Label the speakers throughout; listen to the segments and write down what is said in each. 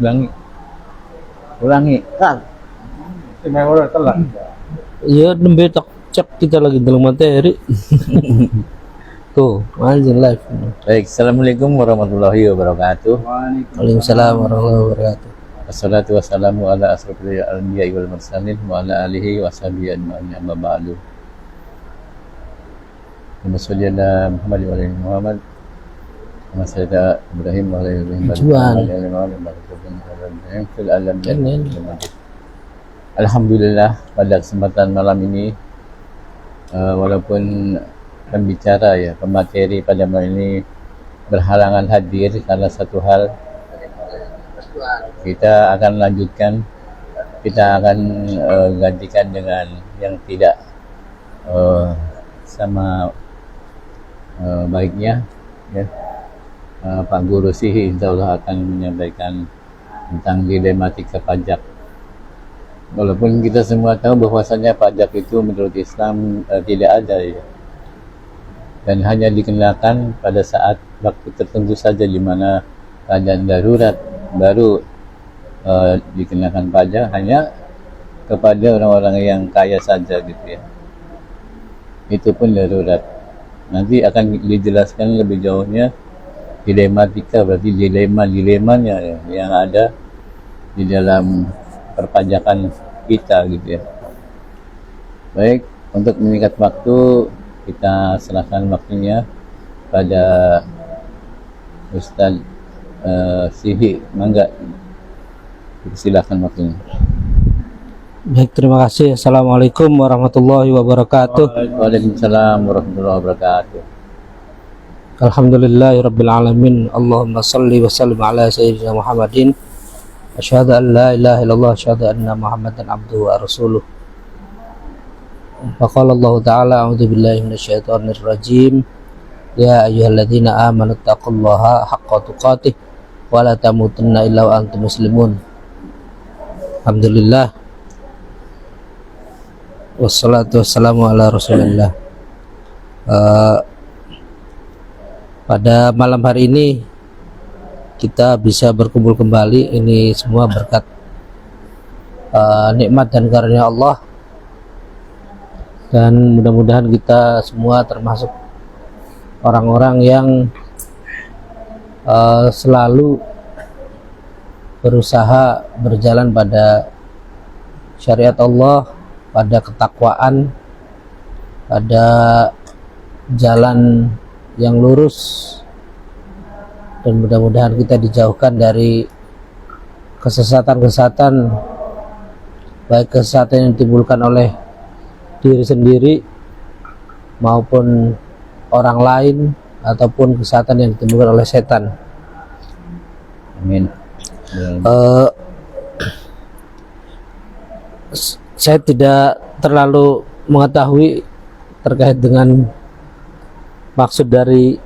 Speaker 1: Ulangi. Ulangi. Kan.
Speaker 2: Istimewa telat.
Speaker 3: Iya, nembe tak cek kita lagi dalam materi. Tuh, anjing live.
Speaker 1: Baik, Assalamualaikum warahmatullahi wabarakatuh.
Speaker 3: Waalaikumsalam warahmatullahi wabarakatuh.
Speaker 1: Wassalatu wassalamu ala asrofil anbiya'i wal mursalin wa ala alihi wa sahbihi ajma'in amma ba'du. Allahumma shalli ala Muhammad wa ala ali Muhammad. Kama shallaita Ibrahim wa ala ali Ibrahim fil alamin. Alhamdulillah, pada kesempatan malam ini walaupun pembicara ya, pemateri pada malam ini berhalangan hadir karena satu hal, kita akan lanjutkan, kita akan gantikan dengan yang tidak sama baiknya ya. Pak Guru Sihi insya Allah akan menyampaikan tentang dilematika pajak. Walaupun kita semua tahu bahwasanya pajak itu menurut Islam tidak ada ya. Dan hanya dikenakan pada saat waktu tertentu saja, di mana keadaan darurat baru dikenakan pajak, hanya kepada orang-orang yang kaya saja gitu ya. Itu pun darurat. Nanti akan dijelaskan lebih jauhnya dilematika, berarti dilemanya ya, yang ada di dalam perpajakan kita gitu ya. Baik, untuk menyingkat waktu, kita serahkan waktunya pada Ustaz Sihi. Mangga, silakan waktunya.
Speaker 3: Baik, terima kasih. Assalamualaikum warahmatullahi wabarakatuh.
Speaker 1: Waalaikumsalam warahmatullahi wabarakatuh.
Speaker 3: Alhamdulillahirabbil alamin. Allahumma shalli wa sallim ala sayyidina Muhammadin. Asyhadu an la ilaha illallah, asyhadu anna Muhammadan abduhu wa rasuluh. Faqala Allah Ta'ala, a'udzu billahi minasyaitonir rajim. Ya ayyuhalladzina amanu taqullaha haqqa tuqatih wa la tamutunna illa wa antum muslimun. Alhamdulillah. Wassalatu wassalamu ala Rasulillah. Pada malam hari ini kita bisa berkumpul kembali, ini semua berkat nikmat dan karunia Allah, dan mudah-mudahan kita semua termasuk orang-orang yang selalu berusaha berjalan pada syariat Allah, pada ketakwaan, pada jalan yang lurus, dan mudah-mudahan kita dijauhkan dari kesesatan-kesesatan, baik kesesatan yang ditimbulkan oleh diri sendiri maupun orang lain, ataupun kesesatan yang ditimbulkan oleh setan.
Speaker 1: Amin.
Speaker 3: Saya tidak terlalu mengetahui terkait dengan maksud dari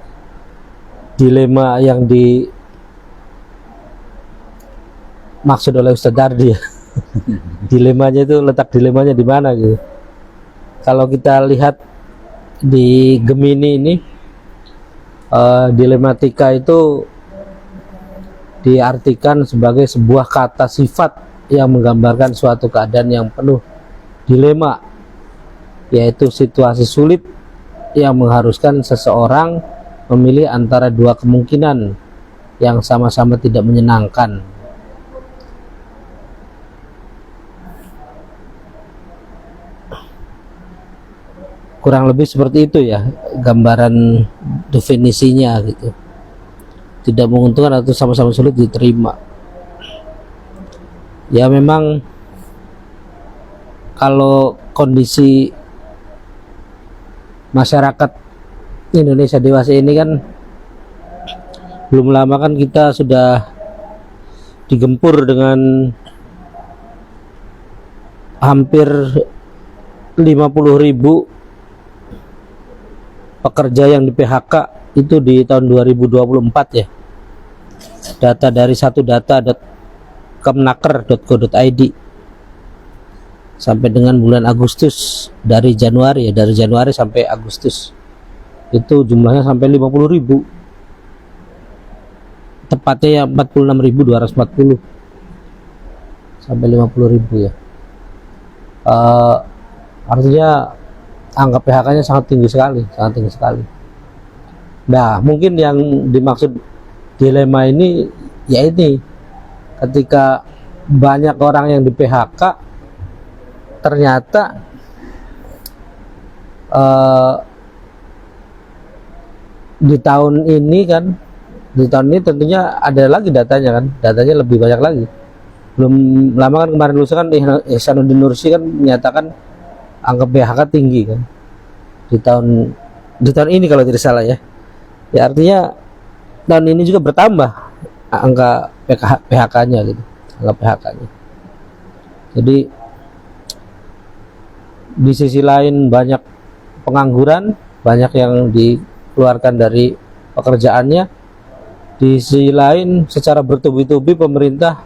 Speaker 3: dilema yang dimaksud oleh Ustadz Dardi. Dilemanya itu, letak dilemanya di mana gitu. Kalau kita lihat di Gemini ini, dilematika itu diartikan sebagai sebuah kata sifat yang menggambarkan suatu keadaan yang penuh dilema, yaitu situasi sulit yang mengharuskan seseorang memilih antara dua kemungkinan yang sama-sama tidak menyenangkan. Kurang lebih seperti itu ya gambaran definisinya gitu. Tidak menguntungkan atau sama-sama sulit diterima. Ya memang kalau kondisi masyarakat Indonesia dewasa ini kan, belum lama kan kita sudah digempur dengan hampir 50.000 pekerja yang di PHK itu di tahun 2024 ya. Data dari satudata.kemnaker.go.id sampai dengan bulan Agustus, dari Januari sampai Agustus itu jumlahnya sampai 50.000, tepatnya ya 46.240. sampai 50.000 ya. Artinya angka PHK-nya sangat tinggi sekali, sangat tinggi sekali. Nah, mungkin yang dimaksud dilema ini ya ini, ketika banyak orang yang di PHK ternyata di tahun ini tentunya ada lagi datanya kan, datanya lebih banyak lagi. Belum lama kan kemarin lusa kan Ihsanuddin Nursi kan menyatakan angka PHK tinggi kan di tahun ini kalau tidak salah ya. Ya artinya tahun ini juga bertambah angka PHK-nya gitu, angka PHK-nya. Jadi di sisi lain banyak pengangguran, banyak yang dikeluarkan dari pekerjaannya. Di sisi lain secara bertubi-tubi pemerintah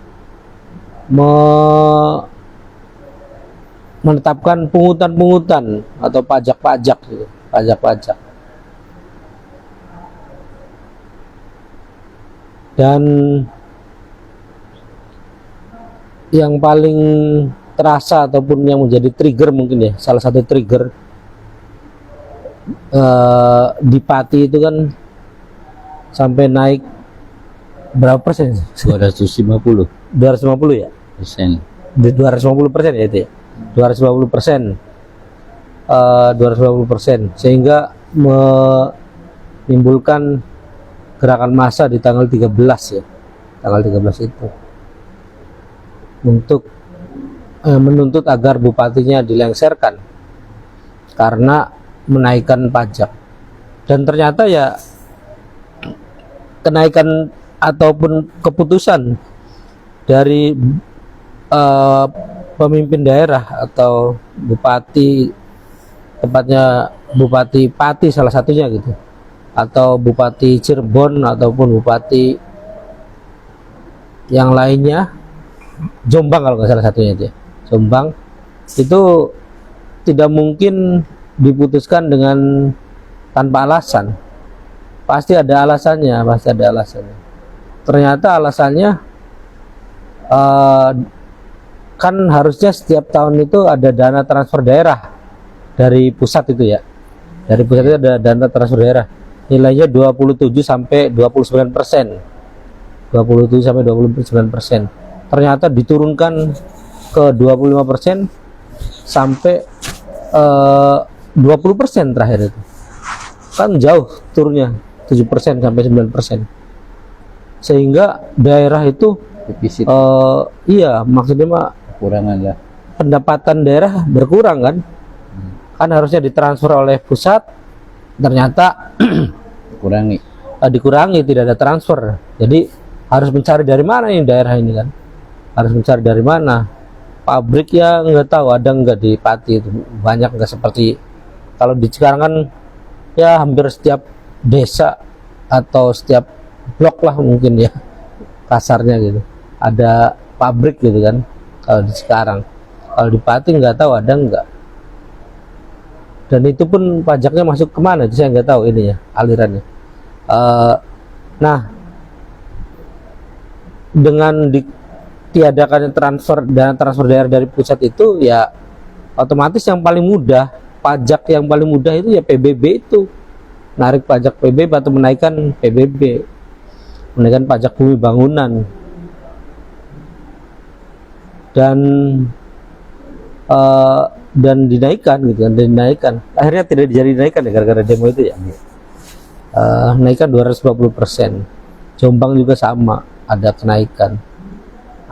Speaker 3: menetapkan pungutan-pungutan atau pajak-pajak gitu, pajak-pajak. Dan yang paling terasa ataupun yang menjadi trigger mungkin ya, salah satu trigger di Pati itu kan sampai naik berapa persen?
Speaker 1: 250
Speaker 3: 250 ya?
Speaker 1: persen.
Speaker 3: 250% ya itu ya? 250%. 250%, sehingga menimbulkan gerakan massa di tanggal 13 ya, tanggal 13 itu untuk menuntut agar bupatinya dilengserkan karena menaikkan pajak. Dan ternyata ya kenaikan ataupun keputusan dari pemimpin daerah atau bupati, tepatnya Bupati Pati salah satunya gitu, atau Bupati Cirebon ataupun bupati yang lainnya, Jombang kalau nggak salah satunya itu ya, Jombang, itu tidak mungkin diputuskan dengan tanpa alasan. Pasti ada alasannya, pasti ada alasannya. Ternyata alasannya kan harusnya setiap tahun itu ada dana transfer daerah dari pusat itu ya. Dari pusat itu ada dana transfer daerah. Nilainya 27 sampai 29%. 27 sampai 29%. Ternyata diturunkan ke 25% sampai 20% terakhir itu. Kan jauh turunnya, 7% sampai 9%. Sehingga daerah itu
Speaker 1: Defisit.
Speaker 3: Iya, maksudnya mah
Speaker 1: Kekurangan lah.
Speaker 3: pendapatan daerah berkurang kan? Kan harusnya ditransfer oleh pusat, ternyata
Speaker 1: Kurangi.
Speaker 3: dikurangi, tidak ada transfer. Jadi harus mencari dari mana ini daerah ini kan? Harus mencari dari mana? Pabrik ya nggak tahu ada nggak di Pati itu, banyak nggak seperti kalau di sekarang kan ya hampir setiap desa atau setiap blok lah mungkin ya kasarnya gitu ada pabrik gitu kan. Kalau di sekarang, kalau di Pati nggak tahu ada nggak. Dan itu pun pajaknya masuk kemana itu saya nggak tahu ini ya alirannya. Nah, dengan ditiadakannya dana transfer daerah dari pusat itu ya otomatis yang paling mudah, pajak yang paling mudah itu ya PBB itu, narik pajak PBB atau menaikkan PBB, menaikkan pajak bumi bangunan. Dan dinaikkan gitu kan, dinaikkan. Akhirnya tidak jadi dinaikkan ya gara-gara demo itu ya. Naikkan 250%. Jombang juga sama, ada kenaikan.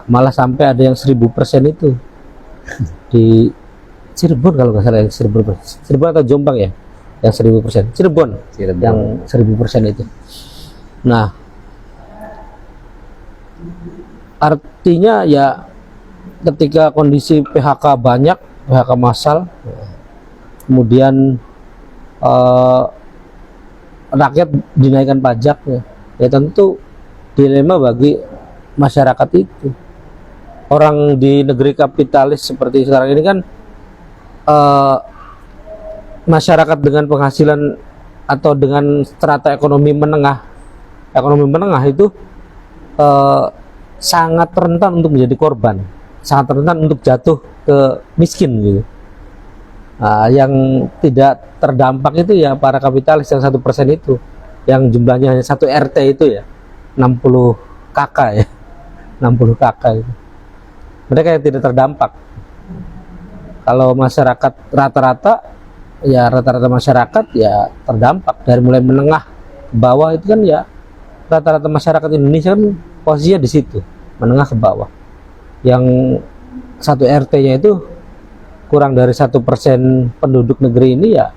Speaker 3: Malah sampai ada yang 1000% itu di Cirebon kalau nggak salah, yang 1000%. Cirebon atau Jombang ya, yang 1000%. Cirebon. Yang 1000% itu. Nah, artinya ya ketika kondisi PHK banyak, PHK massal, kemudian rakyat dinaikkan pajaknya, ya tentu dilema bagi masyarakat itu. Orang di negeri kapitalis seperti sekarang ini kan masyarakat dengan penghasilan atau dengan strata ekonomi menengah itu sangat rentan untuk menjadi korban sangat rentan untuk jatuh ke miskin gitu. Nah, yang tidak terdampak itu ya para kapitalis yang 1% itu, yang jumlahnya hanya 1 RT itu ya 60 KK ya, 60 KK itu. Mereka yang tidak terdampak. Kalau masyarakat rata-rata masyarakat ya terdampak, dari mulai menengah ke bawah itu kan ya rata-rata masyarakat Indonesia kan posisinya di situ, menengah ke bawah. Yang 1 RT-nya itu kurang dari 1% penduduk negeri ini ya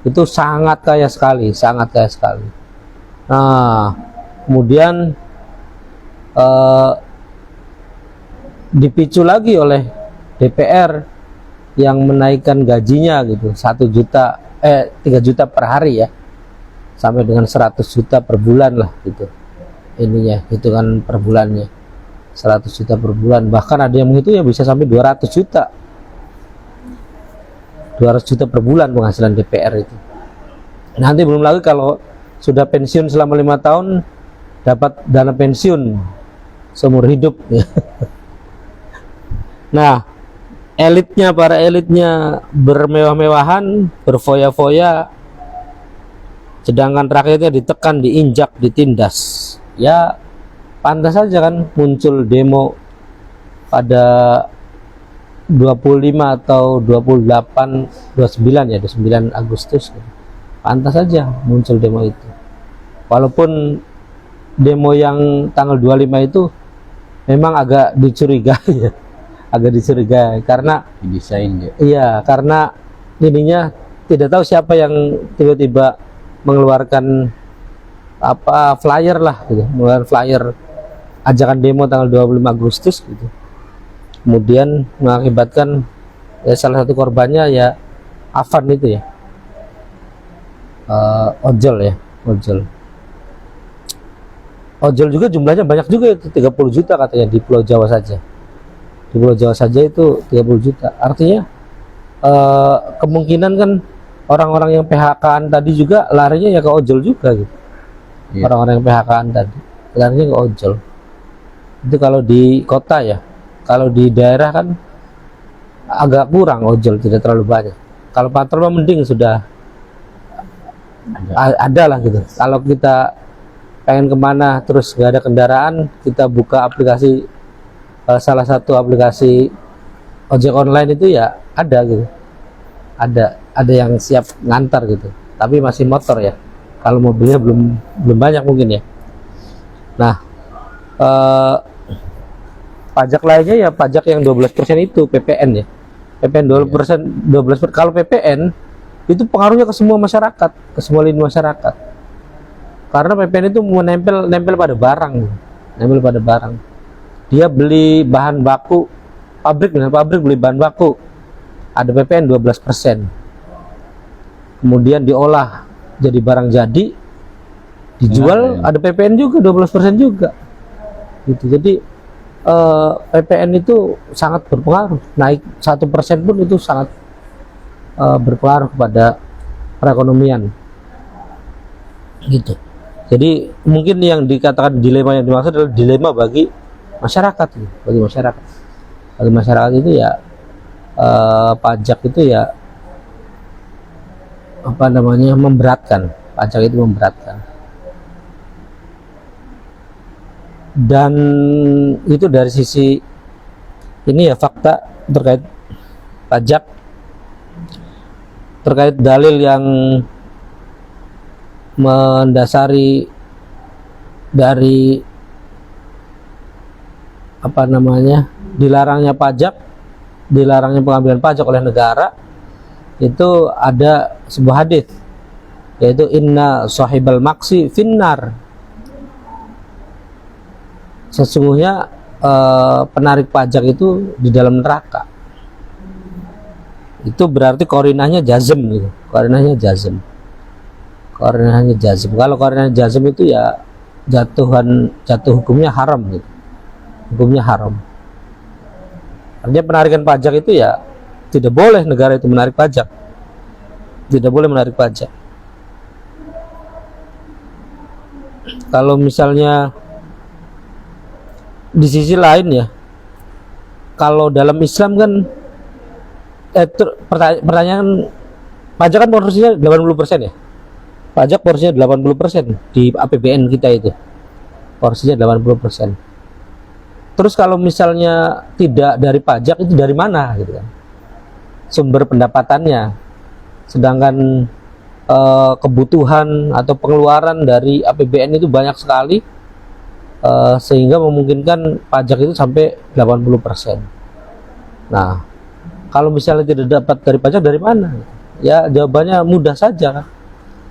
Speaker 3: itu sangat kaya sekali, sangat kaya sekali. Nah, kemudian dipicu lagi oleh DPR yang menaikkan gajinya gitu 3 juta per hari ya, sampai dengan 100 juta per bulan lah gitu ininya, hitungan per bulannya 100 juta per bulan, bahkan ada yang menghitung ya bisa sampai 200 juta per bulan penghasilan DPR itu. Nanti belum lagi kalau sudah pensiun selama 5 tahun dapat dana pensiun seumur hidup ya. Nah, para elitnya bermewah-mewahan, berfoya-foya, sedangkan rakyatnya ditekan, diinjak, ditindas. Ya pantas saja kan muncul demo pada 25 atau 28, 29 Agustus. Pantas saja muncul demo itu. Walaupun demo yang tanggal 25 itu memang agak dicurigai ya. Agak dicurigai karena
Speaker 1: Didesain ya.
Speaker 3: iya, karena ininya tidak tahu siapa yang tiba-tiba mengeluarkan flyer lah gitu, mengeluarkan flyer ajakan demo tanggal 25 Agustus gitu. Kemudian mengakibatkan ya, salah satu korbannya ya Afan itu ya, ojol juga jumlahnya banyak juga itu, 30 juta katanya di Pulau Jawa saja. Di Pulau Jawa saja itu 30 juta. Artinya kemungkinan kan orang-orang yang PHK-an tadi juga larinya ya ke ojol juga gitu.
Speaker 1: Iya.
Speaker 3: Orang-orang yang PHK-an tadi larinya ke ojol. Itu kalau di kota ya. Kalau di daerah kan agak kurang ojol, tidak terlalu banyak. Kalau patrol mending sudah ada lah gitu. Kalau kita pengen kemana terus nggak ada kendaraan, kita buka aplikasi, salah satu aplikasi ojek online itu ya ada gitu. Ada yang siap ngantar gitu. Tapi masih motor ya. Kalau mobilnya belum banyak mungkin ya. Nah, pajak lainnya ya pajak yang 12% itu PPN ya. PPN 12%. Kalau PPN itu pengaruhnya ke semua masyarakat, ke semua lini masyarakat. Karena PPN itu nempel pada barang. Nempel pada barang. Dia beli bahan baku, pabrik beli bahan baku, ada PPN 12%. Kemudian diolah jadi barang jadi, dijual ada PPN juga 12% juga. Gitu. Jadi PPN itu sangat berpengaruh. Naik 1% pun itu sangat berpengaruh kepada perekonomian. Gitu. Jadi mungkin yang dikatakan dilema yang dimaksud adalah dilema bagi masyarakat, bagi masyarakat itu ya pajak itu ya memberatkan. Pajak itu memberatkan. Dan itu dari sisi ini ya fakta terkait pajak, terkait dalil yang mendasari dari dilarangnya pengambilan pajak oleh negara. Itu ada sebuah hadis, yaitu inna sahibal maksi finnar, sesungguhnya penarik pajak itu di dalam neraka. Itu berarti korinahnya jazm gitu. Korinahnya jazm. Kalau korinahnya jazm itu ya jatuh hukumnya haram gitu. Hukumnya haram. Artinya penarikan pajak itu ya tidak boleh negara itu menarik pajak. Tidak boleh menarik pajak. Kalau misalnya di sisi lain ya, kalau dalam Islam kan pertanyaan, pajak kan porsinya 80% ya. Pajak porsinya 80% di APBN kita itu. Porsinya 80%. Terus kalau misalnya tidak dari pajak, itu dari mana gitu kan? Sumber pendapatannya. Sedangkan kebutuhan atau pengeluaran dari APBN itu banyak sekali, sehingga memungkinkan pajak itu sampai 80%. Nah, kalau misalnya tidak dapat dari pajak, dari mana? Ya jawabannya mudah saja kan.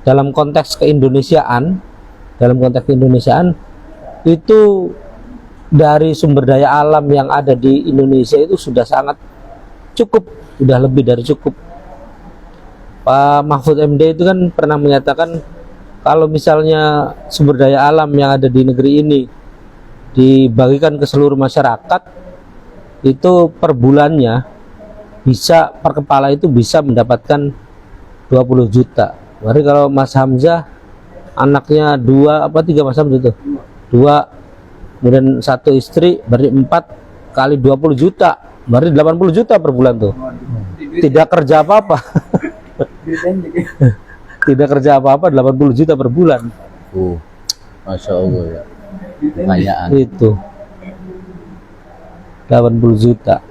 Speaker 3: Dalam konteks keindonesiaan itu dari sumber daya alam yang ada di Indonesia itu sudah sangat cukup, sudah lebih dari cukup. Pak Mahfud MD itu kan pernah menyatakan kalau misalnya sumber daya alam yang ada di negeri ini dibagikan ke seluruh masyarakat, itu per bulannya bisa, per kepala itu bisa mendapatkan 20 juta. Berarti kalau Mas Hamzah anaknya 2 apa 3 Mas Hamzah itu? 2, kemudian 1 istri, berarti 4 kali 20 juta. Berarti 80 juta per bulan tuh. Tidak kerja apa-apa. Tidak kerja apa-apa, 80 juta per bulan.
Speaker 1: Masya Allah ya. Kekayaan.
Speaker 3: Itu 80 juta.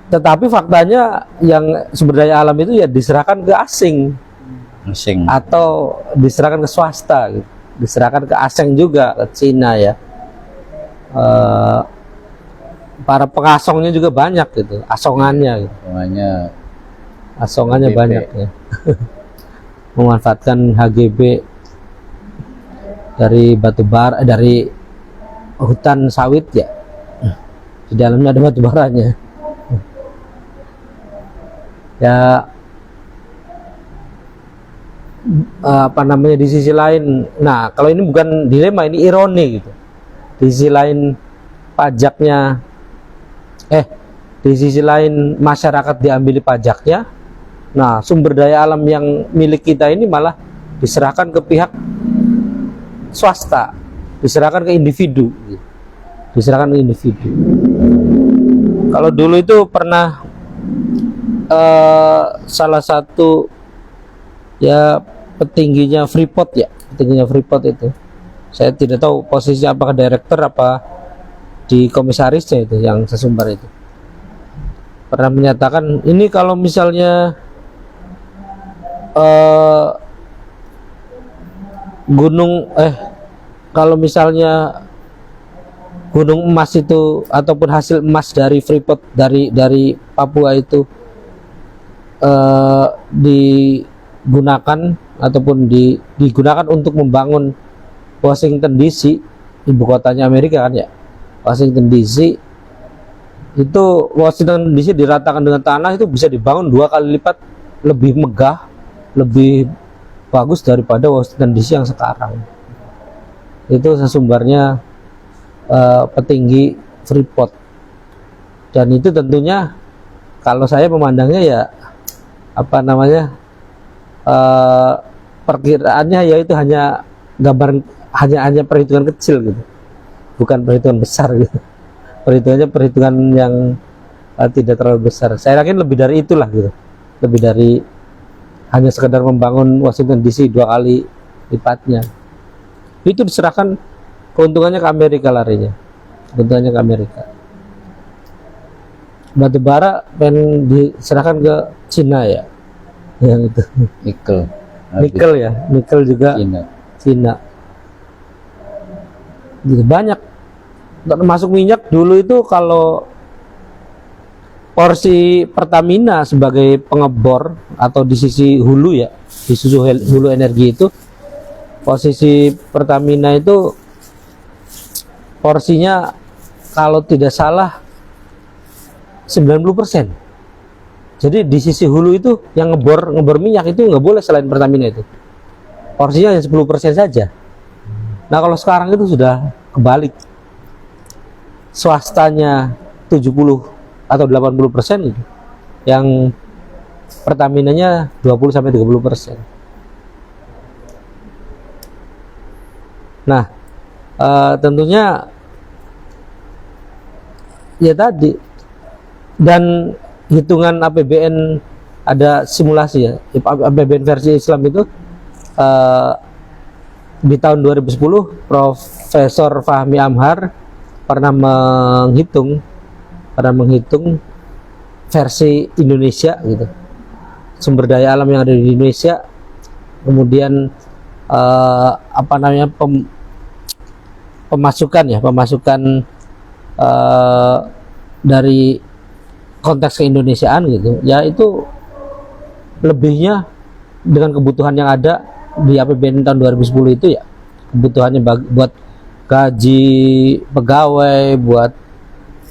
Speaker 3: Tetapi faktanya yang sumber daya alam itu ya diserahkan ke asing atau diserahkan ke swasta gitu. Diserahkan ke asing juga, ke Cina ya. Para pengasongnya juga banyak gitu, asongannya gitu. Asongannya
Speaker 1: HGB.
Speaker 3: banyak ya. Memanfaatkan HGB dari batu bara, dari hutan sawit ya. Di dalamnya ada batu baranya. Ya apa namanya, di sisi lain, nah kalau ini bukan dilema, ini ironi gitu. Di sisi lain pajaknya, di sisi lain masyarakat diambil pajaknya. Nah, sumber daya alam yang milik kita ini malah diserahkan ke pihak swasta, diserahkan ke individu, diserahkan ke individu. Kalau dulu itu pernah salah satu ya petingginya Freeport itu, saya tidak tahu posisinya, apakah direktur apa di komisarisnya itu, yang sesumbar itu pernah menyatakan ini kalau misalnya kalau misalnya gunung emas itu ataupun hasil emas dari Freeport dari Papua itu digunakan ataupun digunakan untuk membangun Washington DC, ibu kotanya Amerika kan ya, Washington DC itu, Washington DC diratakan dengan tanah itu bisa dibangun 2 kali lipat lebih megah, lebih bagus daripada Washington DC yang sekarang. Itu sesumbarnya petinggi Freeport. Dan itu tentunya kalau saya memandangnya ya apa namanya, perkiraannya yaitu hanya gambaran, hanya perhitungan kecil gitu, bukan perhitungan besar gitu. Perhitungan yang tidak terlalu besar. Saya yakin lebih dari itulah gitu, lebih dari hanya sekedar membangun Washington DC 2 kali lipatnya. Itu diserahkan, keuntungannya ke Amerika, larinya keuntungannya ke Amerika. Batu bara pengen diserahkan ke Cina ya, yang itu nikel ya, nikel juga Cina. Gitu banyak, termasuk minyak. Dulu itu kalau porsi Pertamina sebagai pengebor atau di sisi hulu ya, di sisi hulu energi itu, posisi Pertamina itu porsinya kalau tidak salah 90%. Jadi di sisi hulu itu yang ngebor minyak itu nggak boleh selain Pertamina itu. Porsinya hanya 10% saja. Nah, kalau sekarang itu sudah kebalik. Swastanya 70 atau 80% itu. Yang Pertaminanya 20-30%. Nah, tentunya ya tadi, dan hitungan APBN ada simulasi ya, APBN versi Islam itu di tahun 2010 Profesor Fahmi Amhar pernah menghitung versi Indonesia gitu, sumber daya alam yang ada di Indonesia, kemudian pemasukan dari konteks keindonesiaan gitu ya, itu lebihnya dengan kebutuhan yang ada di APBN tahun 2010 itu ya, kebutuhannya buat gaji pegawai, buat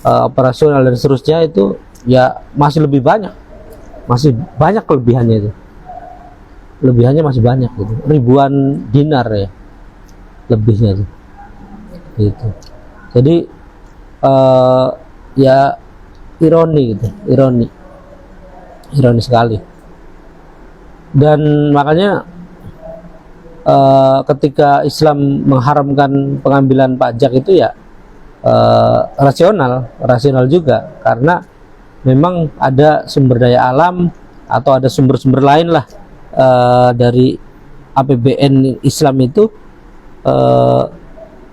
Speaker 3: operasional dan seterusnya itu ya masih banyak kelebihannya itu, masih banyak gitu, ribuan dinar ya lebihnya tuh gitu. Jadi ya ironi sekali. Dan makanya ketika Islam mengharamkan pengambilan pajak itu ya rasional juga, karena memang ada sumber daya alam atau ada sumber-sumber lain lah dari APBN Islam itu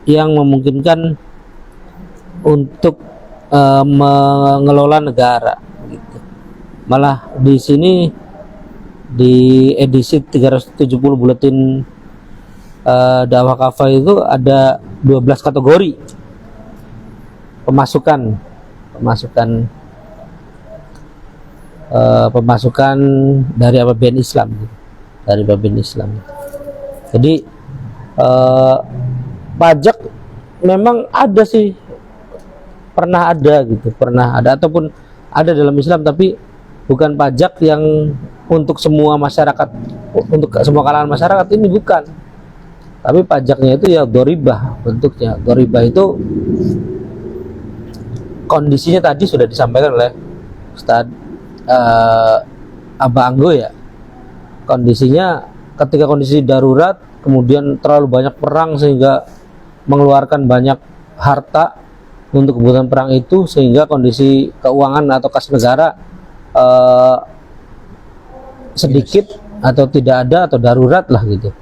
Speaker 3: yang memungkinkan untuk mengelola negara gitu. Malah di sini di edisi 370 buletin dakwah kafah itu ada 12 kategori pemasukan dari APBN Islam gitu. Jadi pajak memang ada sih, pernah ada ataupun ada dalam Islam, tapi bukan pajak yang untuk semua masyarakat, untuk semua kalangan masyarakat, ini bukan. Tapi pajaknya itu ya doribah bentuknya. Doribah itu kondisinya tadi sudah disampaikan oleh Ustadz Abah Anggo ya. Kondisinya ketika kondisi darurat, kemudian terlalu banyak perang sehingga mengeluarkan banyak harta untuk kebutuhan perang itu, sehingga kondisi keuangan atau kas negara sedikit atau tidak ada atau darurat lah gitu.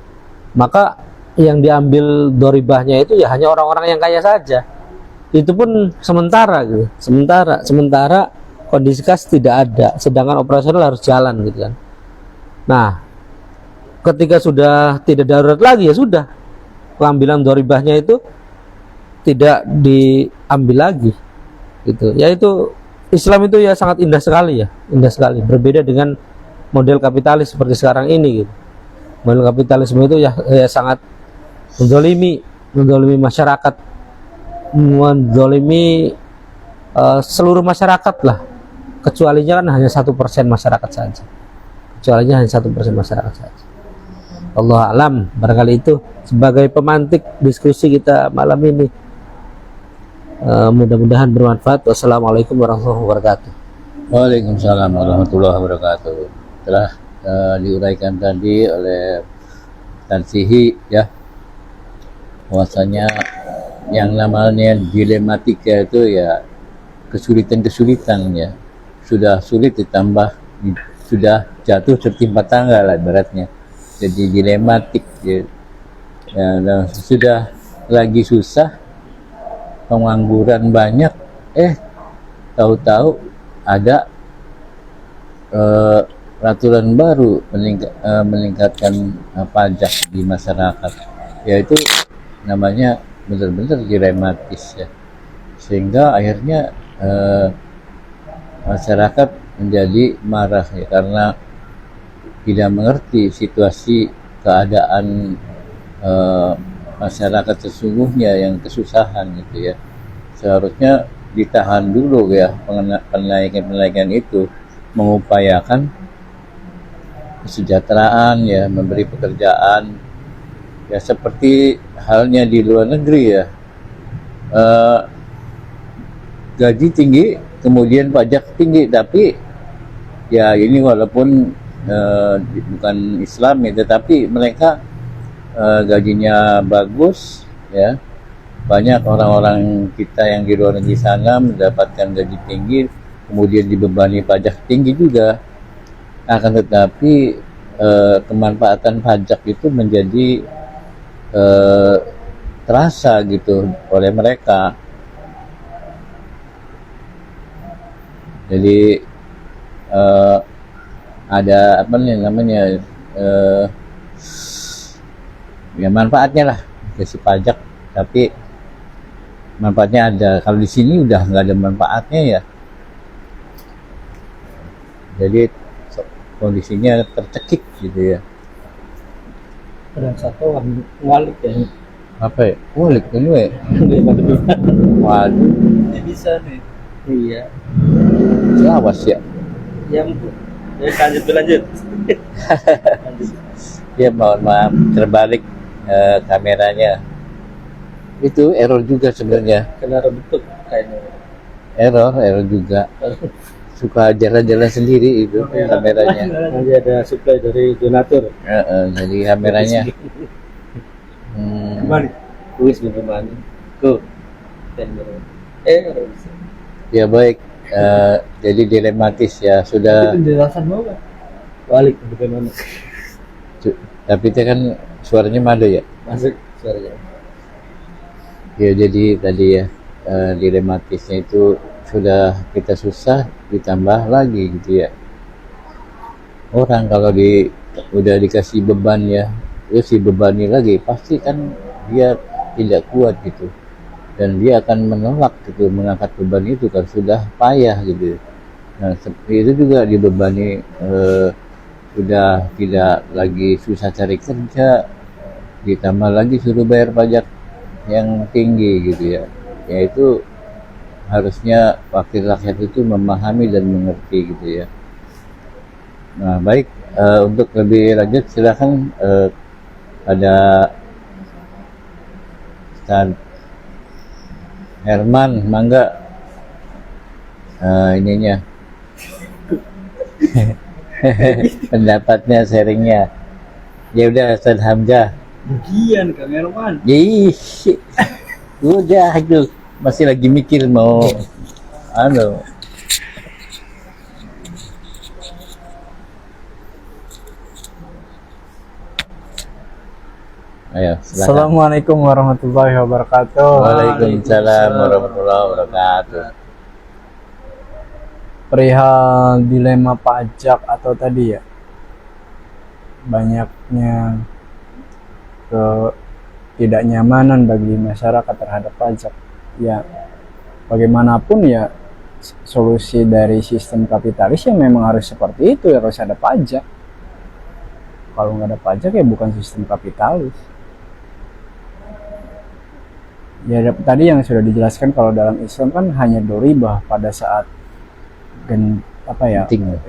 Speaker 3: Maka yang diambil doribahnya itu ya hanya orang-orang yang kaya saja. Itu pun sementara gitu. Sementara kondisi kas tidak ada, sedangkan operasional harus jalan gitu kan. Nah, ketika sudah tidak darurat lagi ya sudah, pengambilan doribahnya itu tidak diambil lagi gitu. Ya itu Islam itu ya sangat indah sekali, berbeda dengan model kapitalis seperti sekarang ini gitu. Model kapitalisme itu ya sangat menzalimi masyarakat, menzalimi seluruh masyarakat lah, kecualinya kan hanya 1% masyarakat saja. Allah alam, barangkali itu sebagai pemantik diskusi kita malam ini. Mudah-mudahan bermanfaat. Wassalamualaikum warahmatullahi wabarakatuh.
Speaker 1: Waalaikumsalam warahmatullahi wabarakatuh. Telah diuraikan tadi oleh Tansihi ya, bahwasanya yang namanya dilematika itu ya kesulitan ya, sudah sulit ditambah sudah jatuh tertimpa tangga lah ibaratnya, jadi dilematik ya. Dan sudah lagi susah, pengangguran banyak, tahu-tahu ada peraturan baru meningkatkan pajak di masyarakat, yaitu namanya benar-benar dilematis ya, sehingga akhirnya masyarakat menjadi marah ya, karena tidak mengerti situasi keadaan masyarakat sesungguhnya yang kesusahan gitu ya. Seharusnya ditahan dulu ya penaikan itu, mengupayakan kesejahteraan ya, memberi pekerjaan ya, seperti halnya di luar negeri ya, gaji tinggi kemudian pajak tinggi, tapi ya ini walaupun bukan Islam ya, tetapi mereka gajinya bagus ya, banyak orang-orang kita yang di luar negeri sana mendapatkan gaji tinggi, kemudian dibebani pajak tinggi juga. Akan tetapi kemanfaatan pajak itu menjadi terasa gitu oleh mereka. Jadi ada apa nih namanya ya manfaatnya lah kasih pajak, tapi manfaatnya ada. Kalau di sini udah nggak ada manfaatnya ya, jadi kondisinya tercekik gitu ya.
Speaker 3: Ada satu ngalik ya.
Speaker 1: Apa ya? Kulik ini we. Waduh,
Speaker 3: Ini bisa nih. Iya.
Speaker 1: lawas ya.
Speaker 3: Ya, lanjut lanjut.
Speaker 1: Ya mohon maaf terbalik kameranya. Itu error juga sebenarnya.
Speaker 3: Kena bentuk kayaknya.
Speaker 1: Error juga. Suka jalan-jalan sendiri itu kameranya.
Speaker 3: Nanti ada supply dari donatur.
Speaker 1: Jadi kameranya.
Speaker 3: Kemana? Tulis bagaimana? Go.
Speaker 1: Ya baik. Jadi dilematis ya sudah.
Speaker 3: Penjelasan mau balik bagaimana?
Speaker 1: Tapi itu kan suaranya mado ya.
Speaker 3: Masuk suaranya.
Speaker 1: Ya jadi tadi ya dilematisnya itu sudah kita susah ditambah lagi gitu ya. Orang kalau udah dikasih beban ya, terus dibebani lagi pasti kan dia tidak kuat gitu, dan dia akan menolak gitu mengangkat beban itu kan sudah payah gitu. Nah seperti itu juga dibebani sudah tidak lagi susah cari kerja, ditambah lagi suruh bayar pajak yang tinggi gitu ya. Yaitu harusnya wakil rakyat itu memahami dan mengerti gitu ya. Nah baik, untuk lebih lanjut silakan ada Ustaz Herman, mangga ininya pendapatnya, sharingnya. Ya udah Ustaz Hamzah.
Speaker 3: Bagian Kang Herman.
Speaker 1: Ih, udah itu masih lagi mikir mau anu. Ayo, silakan.
Speaker 2: Assalamualaikum warahmatullahi wabarakatuh.
Speaker 1: Waalaikumsalam warahmatullahi wabarakatuh.
Speaker 2: Perihal dilema pajak atau tadi ya, banyaknya ketidaknyamanan bagi masyarakat terhadap pajak. Ya, bagaimanapun ya solusi dari sistem kapitalis ya memang harus seperti itu, ya harus ada pajak. Kalau nggak ada pajak ya bukan sistem kapitalis. Ya tadi yang sudah dijelaskan kalau dalam Islam kan hanya doribah pada saat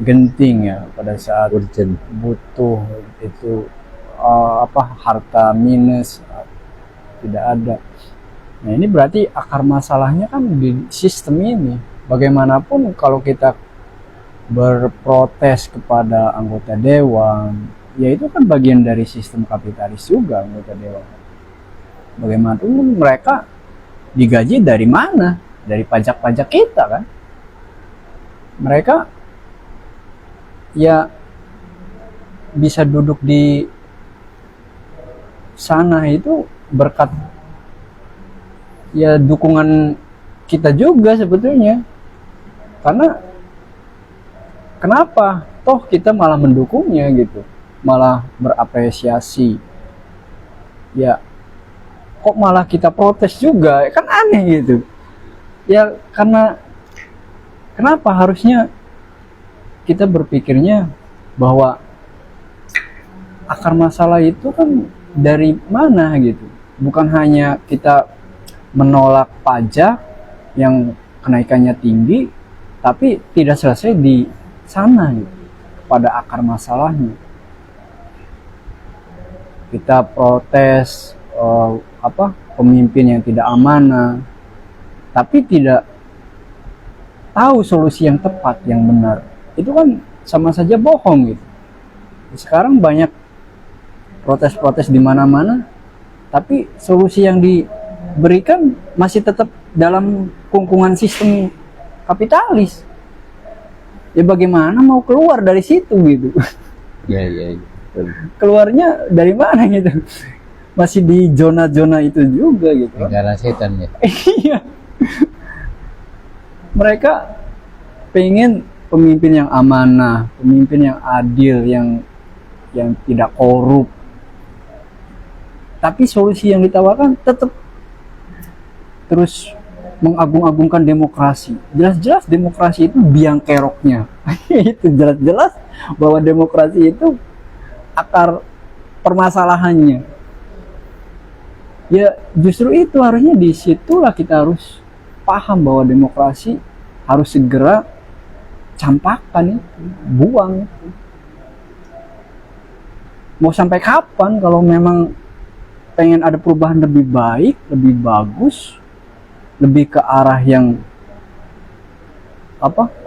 Speaker 2: genting ya, pada saat
Speaker 1: Urgent.
Speaker 2: butuh itu harta minus tidak ada. Nah ini berarti akar masalahnya kan di sistem ini. Bagaimanapun kalau kita berprotes kepada anggota dewan, ya itu kan bagian dari sistem kapitalis juga anggota dewan. Bagaimanapun mereka digaji dari mana? Dari pajak-pajak kita kan. Mereka ya bisa duduk di sana itu berkat ya dukungan kita juga sebetulnya. Karena kenapa? Toh kita malah mendukungnya gitu, malah berapresiasi. Ya kok malah kita protes juga, kan aneh gitu ya. Karena kenapa harusnya kita berpikirnya bahwa akar masalah itu kan dari mana gitu, bukan hanya kita menolak pajak yang kenaikannya tinggi tapi tidak selesai di sana gitu, pada akar masalahnya. Kita protes pemimpin yang tidak amanah, tapi tidak tahu solusi yang tepat, yang benar. Itu kan sama saja bohong gitu. Sekarang banyak protes-protes di mana-mana, tapi solusi yang berikan masih tetap dalam kungkungan sistem kapitalis. Ya bagaimana mau keluar dari situ gitu?
Speaker 1: Ya, ya, ya. Betul.
Speaker 2: Keluarnya dari mana gitu? Masih di zona-zona itu juga gitu.
Speaker 1: Negara setan ya.
Speaker 2: Iya. Mereka pengen pemimpin yang amanah, pemimpin yang adil, yang tidak korup. Tapi solusi yang ditawarkan tetap terus mengagung-agungkan demokrasi. Jelas-jelas demokrasi itu biang keroknya. Itu jelas-jelas bahwa demokrasi itu akar permasalahannya. Ya justru itu harusnya disitulah kita harus paham bahwa demokrasi harus segera campakkan itu, buang. Mau sampai kapan kalau memang pengen ada perubahan lebih baik, lebih bagus, lebih ke arah yang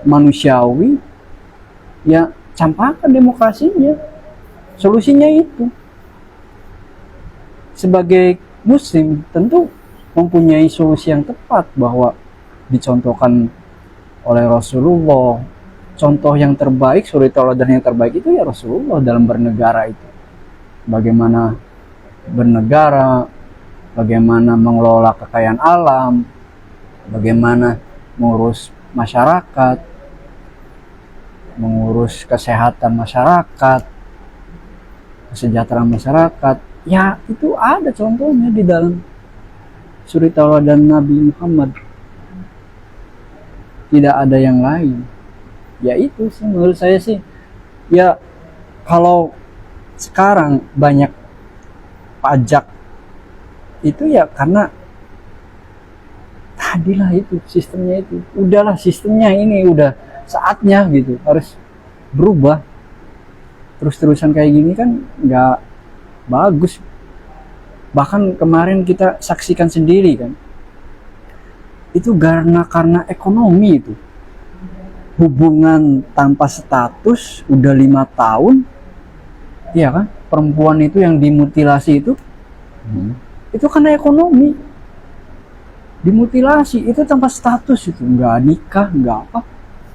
Speaker 2: manusiawi, ya campakkan demokrasinya. Solusinya itu. Sebagai muslim tentu mempunyai solusi yang tepat bahwa dicontohkan oleh Rasulullah. Contoh yang terbaik, suri tauladan yang terbaik itu ya Rasulullah dalam bernegara itu. Bagaimana bernegara, bagaimana mengelola kekayaan alam, bagaimana mengurus masyarakat, mengurus kesehatan masyarakat, kesejahteraan masyarakat. Ya itu ada contohnya di dalam suri tauladan Nabi Muhammad. Tidak ada yang lain. Ya itu sih menurut saya sih. Ya kalau sekarang banyak pajak itu ya karena tadilah itu sistemnya itu. Udahlah sistemnya ini udah saatnya gitu harus berubah. Terus-terusan kayak gini kan nggak bagus. Bahkan kemarin kita saksikan sendiri kan. Itu karena ekonomi itu. Hubungan tanpa status udah 5 tahun. Iya kan? Perempuan itu yang dimutilasi itu itu karena ekonomi. Dimutilasi itu tanpa status itu, nggak nikah, nggak apa.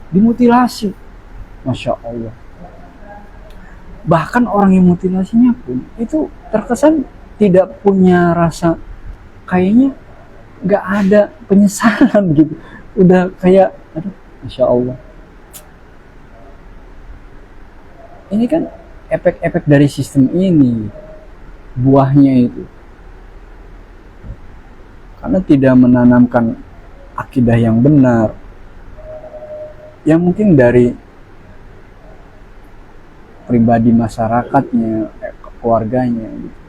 Speaker 2: Dimutilasi. Masya Allah. Bahkan orang yang mutilasinya pun itu terkesan tidak punya rasa, kayaknya nggak ada penyesalan gitu. Udah kayak, aduh, Masya Allah. Ini kan efek-efek dari sistem ini, buahnya itu. Karena tidak menanamkan akidah yang benar, yang mungkin dari pribadi masyarakatnya, keluarganya gitu.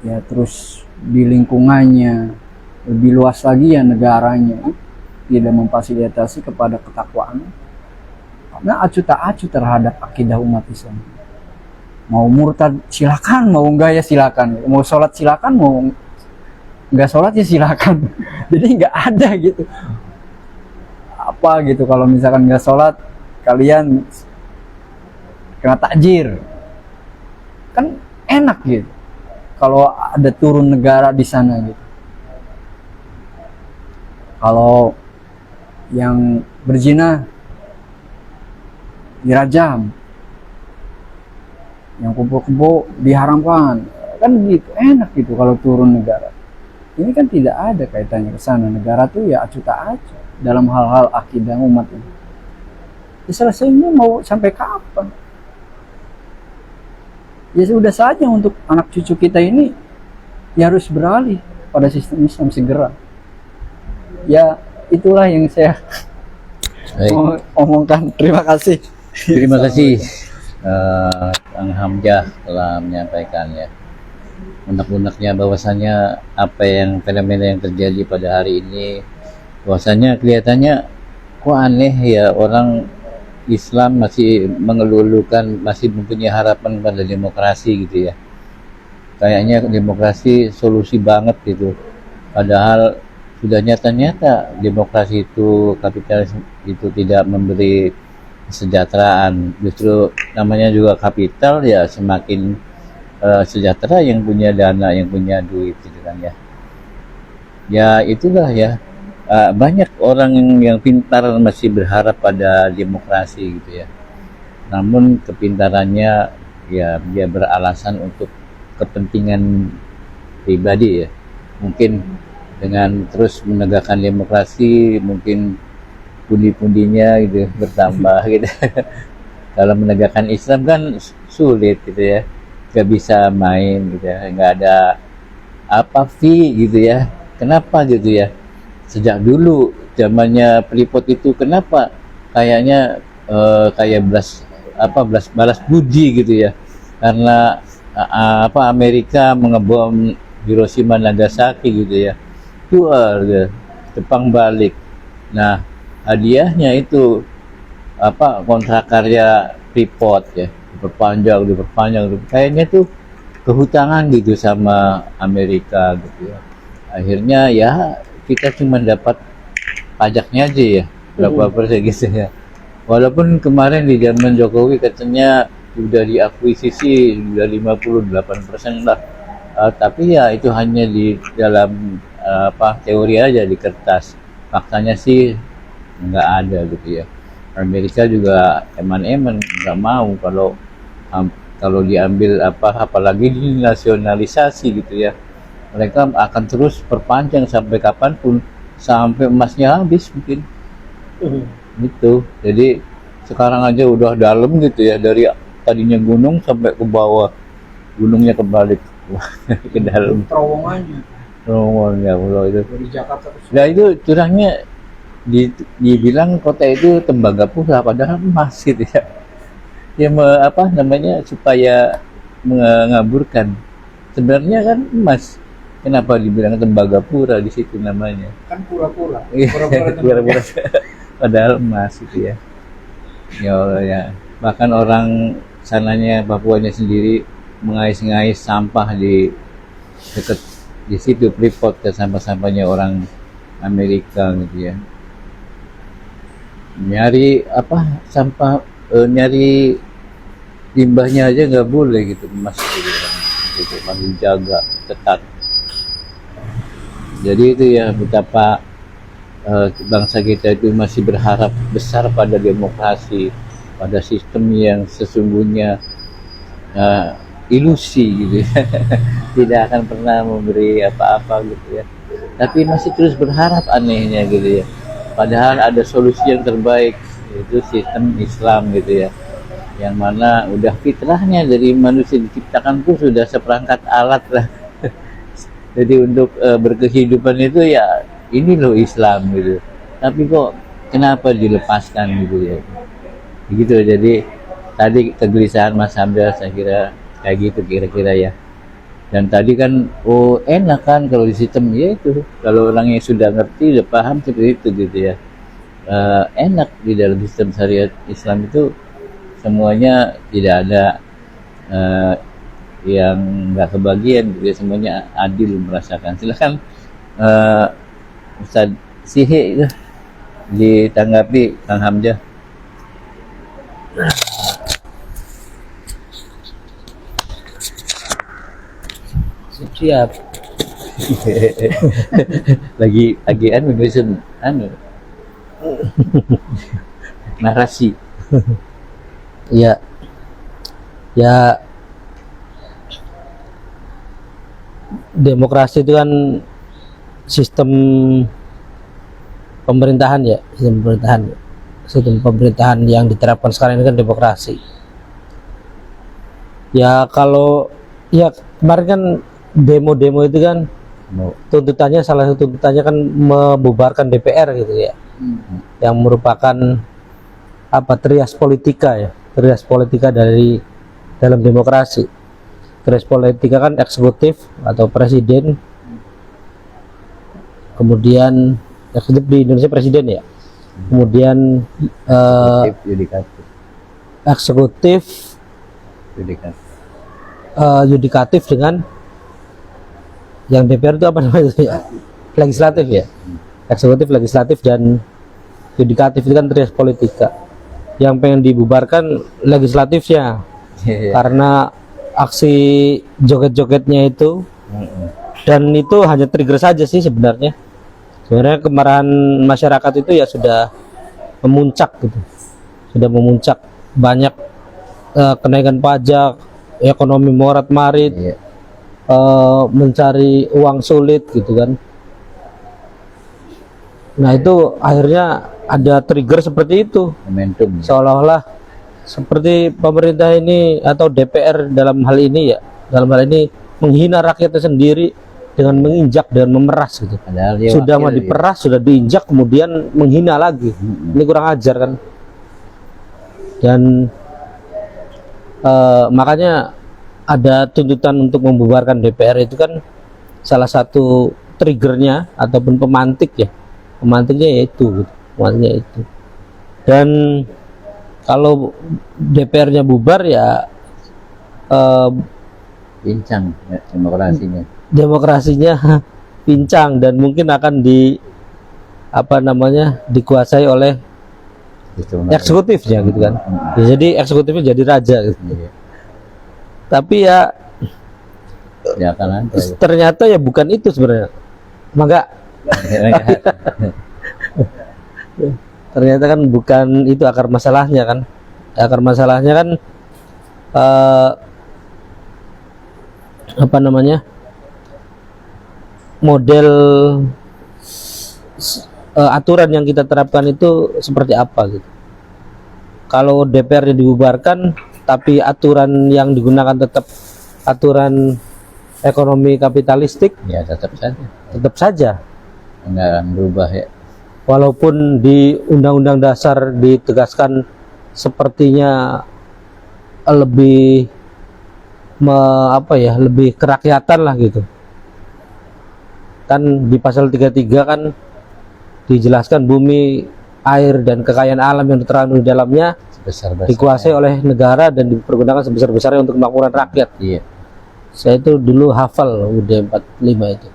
Speaker 2: Ya terus di lingkungannya, lebih luas lagi ya negaranya, tidak memfasilitasi kepada ketakwaan. Karena acuh tak acuh terhadap akidah umat Islam. Mau murtad silakan, mau enggak ya silakan. Mau sholat silakan, mau enggak sholat ya silakan. Jadi enggak ada gitu. Apa gitu kalau misalkan enggak sholat, kalian kena takjir. Kan enak gitu. Kalau ada turun negara di sana gitu. Kalau yang berzina dirajam, yang kumpul-kumpul diharamkan, kan gitu, enak gitu kalau turun negara. Ini kan tidak ada kaitannya ke sana. Negara tuh ya acuh tak acuh dalam hal-hal akidah umat ini. Ya selesainya mau sampai kapan? Ya sudah saja untuk anak cucu kita ini ya harus beralih pada sistem Islam segera. Ya itulah yang saya mau omongkan. Terima kasih.
Speaker 1: Terima kasih Kang Hamzah telah menyampaikan ya unek-uneknya bahwasanya apa yang fenomena yang terjadi pada hari ini, bahwasanya kelihatannya kok aneh ya, orang Islam masih mengelulukan, masih mempunyai harapan pada demokrasi gitu ya. Kayaknya demokrasi solusi banget gitu. Padahal sudah nyata-nyata demokrasi itu, kapitalis itu tidak memberi kesejahteraan. Justru namanya juga kapital ya, semakin sejahtera, yang punya dana, yang punya duit gitu kan ya. Ya itulah ya. Banyak orang yang pintar masih berharap pada demokrasi gitu ya. Namun kepintarannya ya dia beralasan untuk kepentingan pribadi ya. Mungkin dengan terus menegakkan demokrasi, mungkin pundi-pundinya gitu bertambah gitu. Kalau menegakkan Islam kan sulit gitu ya, nggak bisa main gitu ya, nggak ada apa fee gitu ya. Kenapa gitu ya? Sejak dulu zamannya Freeport itu kenapa kayaknya kayak balas budi gitu ya, karena Amerika mengebom Hiroshima Nagasaki gitu ya, jual Jepang balik. Nah hadiahnya itu kontrak karya Freeport ya, diperpanjang kayaknya tuh kehutanan gitu sama Amerika gitu ya. Akhirnya ya kita cuma dapat pajaknya aja ya, berapa persen gitu ya. Walaupun kemarin di zaman Jokowi katanya sudah diakuisisi sudah 58% lah. Tapi ya itu hanya di dalam teori aja di kertas. Faktanya sih nggak ada gitu ya. Amerika juga eman-eman nggak mau kalau diambil apalagi dinasionalisasi gitu ya. Mereka akan terus perpanjang sampai kapanpun, sampai emasnya habis mungkin. Gitu. Jadi sekarang aja udah dalam gitu ya, dari tadinya gunung sampai ke bawah, gunungnya kebalik ke dalam. Terowongannya pulau itu.
Speaker 2: Dari Jakarta ke
Speaker 1: Nah itu curangnya dibilang kota itu Tembagapura padahal emas gitu ya. Ya supaya mengaburkan. Sebenarnya kan emas. Kenapa dibilang Tembagapura di situ namanya?
Speaker 2: kan pura-pura.
Speaker 1: Pura-pura padahal emas gitu ya. Ya Allah ya. Bahkan orang sananya Papuanya sendiri mengais-ngais sampah di dekat di situ Freeport ke sampah-sampahnya orang Amerika gitu ya. Nyari sampah nyari limbahnya aja nggak boleh gitu, emas gitu masih dijaga ketat. Jadi itu ya betapa bangsa kita itu masih berharap besar pada demokrasi, pada sistem yang sesungguhnya ilusi gitu ya. Tidak akan pernah memberi apa-apa gitu ya, tapi masih terus berharap anehnya gitu ya, padahal ada solusi yang terbaik, yaitu sistem Islam gitu ya, yang mana udah fitrahnya dari manusia diciptakan pun sudah seperangkat alat lah. Jadi untuk berkehidupan itu ya ini loh Islam gitu, tapi kok kenapa dilepaskan gitu ya, begitu. Jadi tadi kegelisahan Mas Hamzah saya kira kayak gitu kira-kira ya. Dan tadi kan enak kan kalau di sistem, ya itu kalau orang yang sudah ngerti udah paham seperti itu gitu ya. Enak di dalam sistem syariat Islam itu semuanya tidak ada yang nggak kebagian gitu ya, semuanya adil merasakan. Silakan Ustaz Sihi itu ditanggapi Kang Hamzah.
Speaker 3: Siap.
Speaker 1: lagi narasi.
Speaker 3: Ya, ya, demokrasi itu kan sistem pemerintahan ya, sistem pemerintahan yang diterapkan sekarang ini kan demokrasi. Ya kalau ya kemarin kan demo-demo itu kan tuntutannya, salah satu tuntutannya kan membubarkan DPR gitu ya, yang merupakan trias politika dari dalam demokrasi. Trias politika kan eksekutif atau presiden, kemudian eksekutif di Indonesia presiden ya, kemudian eksekutif, yudikatif dengan yang DPR itu apa namanya ya? Legislatif ya. Eksekutif, legislatif, dan yudikatif itu kan trias politika. Yang pengen dibubarkan legislatifnya karena aksi joget-jogetnya itu, dan itu hanya trigger saja sih sebenarnya. Sebenarnya kemarahan masyarakat itu ya sudah memuncak gitu, sudah memuncak, banyak kenaikan pajak, ekonomi morat marit,
Speaker 1: Iya.
Speaker 3: mencari uang sulit gitu kan. Nah itu akhirnya ada trigger seperti itu,
Speaker 1: Momentum.
Speaker 3: seolah-olah seperti pemerintah ini atau DPR dalam hal ini ya, dalam hal ini menghina rakyatnya sendiri dengan menginjak dan memeras gitu.
Speaker 1: Padahal dia
Speaker 3: Sudah
Speaker 1: wakil,
Speaker 3: mau
Speaker 1: ya.
Speaker 3: diperas, sudah diinjak, kemudian menghina lagi. Ini kurang ajar kan. Dan makanya ada tuntutan untuk membubarkan DPR itu kan salah satu triggernya ataupun pemantik ya, pemantiknya yaitu gitu. Pemantiknya itu. Dan kalau DPR-nya bubar ya
Speaker 1: Pincang ya, demokrasinya.
Speaker 3: demokrasinya pincang dan mungkin akan dikuasai oleh
Speaker 1: Sistem
Speaker 3: eksekutifnya gitu kan. Ya, jadi eksekutifnya jadi raja gitu.
Speaker 1: Iya.
Speaker 3: Tapi ya
Speaker 1: Ya kan ada.
Speaker 3: ternyata ya bukan itu sebenarnya. Maka ternyata kan bukan itu akar masalahnya kan. Akar masalahnya kan model aturan yang kita terapkan itu seperti apa gitu. Kalau DPR dibubarkan tapi aturan yang digunakan tetap aturan ekonomi kapitalistik,
Speaker 1: Ya tetap
Speaker 3: tetap saja
Speaker 1: saja nggak akan berubah ya.
Speaker 3: walaupun di Undang-Undang Dasar ditegaskan sepertinya lebih lebih kerakyatan lah gitu. Kan di pasal 33 kan dijelaskan bumi, air dan kekayaan alam yang terkandung di dalamnya
Speaker 1: Sebesar-besar.
Speaker 3: dikuasai oleh negara dan dipergunakan sebesar-besarnya untuk kemakmuran rakyat.
Speaker 1: Iya.
Speaker 3: Saya itu dulu hafal UUD 45 itu.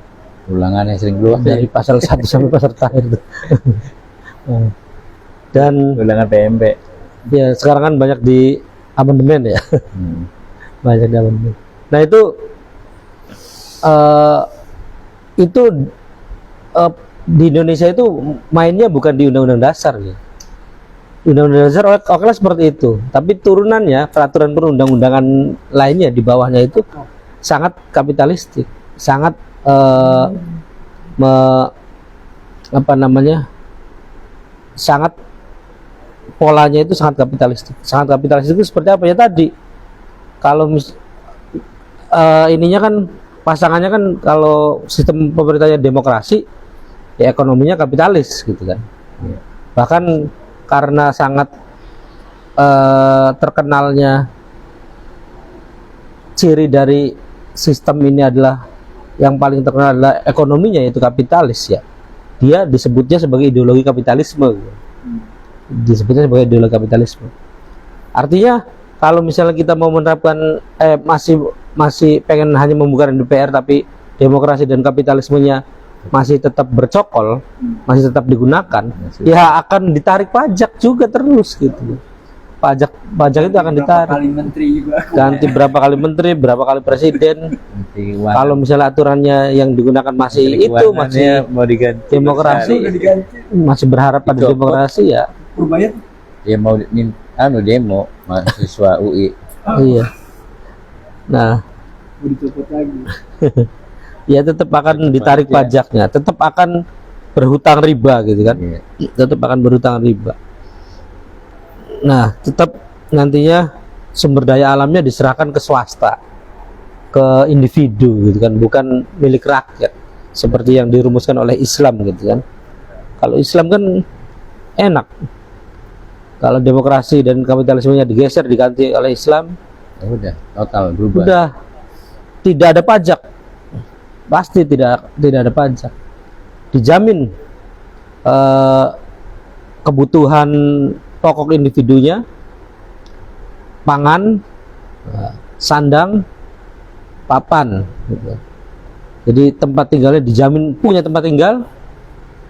Speaker 1: Ulangannya sering keluar
Speaker 3: Dari pasal 1 sampai pasal terakhir itu. Dan
Speaker 1: ulangan PMP.
Speaker 3: ya sekarang kan banyak di amandemen ya. Banyak di amandemen. Nah itu di Indonesia itu mainnya bukan di Undang-Undang Dasar ya. Undang-Undang Dasar oke seperti itu, tapi turunannya peraturan perundang-undangan lainnya di bawahnya itu sangat kapitalistik, sangat sangat polanya itu sangat kapitalistik. Sangat kapitalistik itu seperti apa ya tadi? Kalau ininya kan pasangannya kan kalau sistem pemerintahnya demokrasi, ya ekonominya kapitalis gitu kan. Bahkan karena sangat terkenalnya ciri dari sistem ini adalah yang paling terkenal adalah ekonominya yaitu kapitalis ya. Dia disebutnya sebagai ideologi kapitalisme. Disebutnya sebagai ideologi kapitalisme. Artinya kalau misalnya kita mau menerapkan masih pengen hanya membubarkan DPR tapi demokrasi dan kapitalismenya masih tetap bercokol, masih tetap digunakan, ya akan ditarik pajak juga terus gitu. Pajak itu akan ditarik.
Speaker 2: Kali menteri juga.
Speaker 3: Ganti berapa kali menteri, berapa kali presiden. Kalau misalnya aturannya yang digunakan masih itu masih
Speaker 1: mau diganti
Speaker 3: demokrasi, masih berharap pada
Speaker 1: Dicopot.
Speaker 3: demokrasi ya.
Speaker 2: Perubahan
Speaker 1: ya mau demo mahasiswa UI.
Speaker 3: Iya. Nah,
Speaker 2: dicopot lagi.
Speaker 3: ya tetap akan ditarik pajaknya, tetap akan berhutang riba gitu kan.
Speaker 1: Iya.
Speaker 3: Tetap akan berhutang riba. Nah, tetap nantinya sumber daya alamnya diserahkan ke swasta, ke individu gitu kan, bukan milik rakyat seperti yang dirumuskan oleh Islam gitu kan. Kalau Islam kan enak. Kalau demokrasi dan kapitalismenya digeser diganti oleh Islam,
Speaker 1: Ya udah total berubah.
Speaker 3: udah tidak ada pajak. Pasti tidak ada pajak. Dijamin kebutuhan pokok individunya, pangan, sandang, papan gitu. Jadi tempat tinggalnya dijamin, punya tempat tinggal,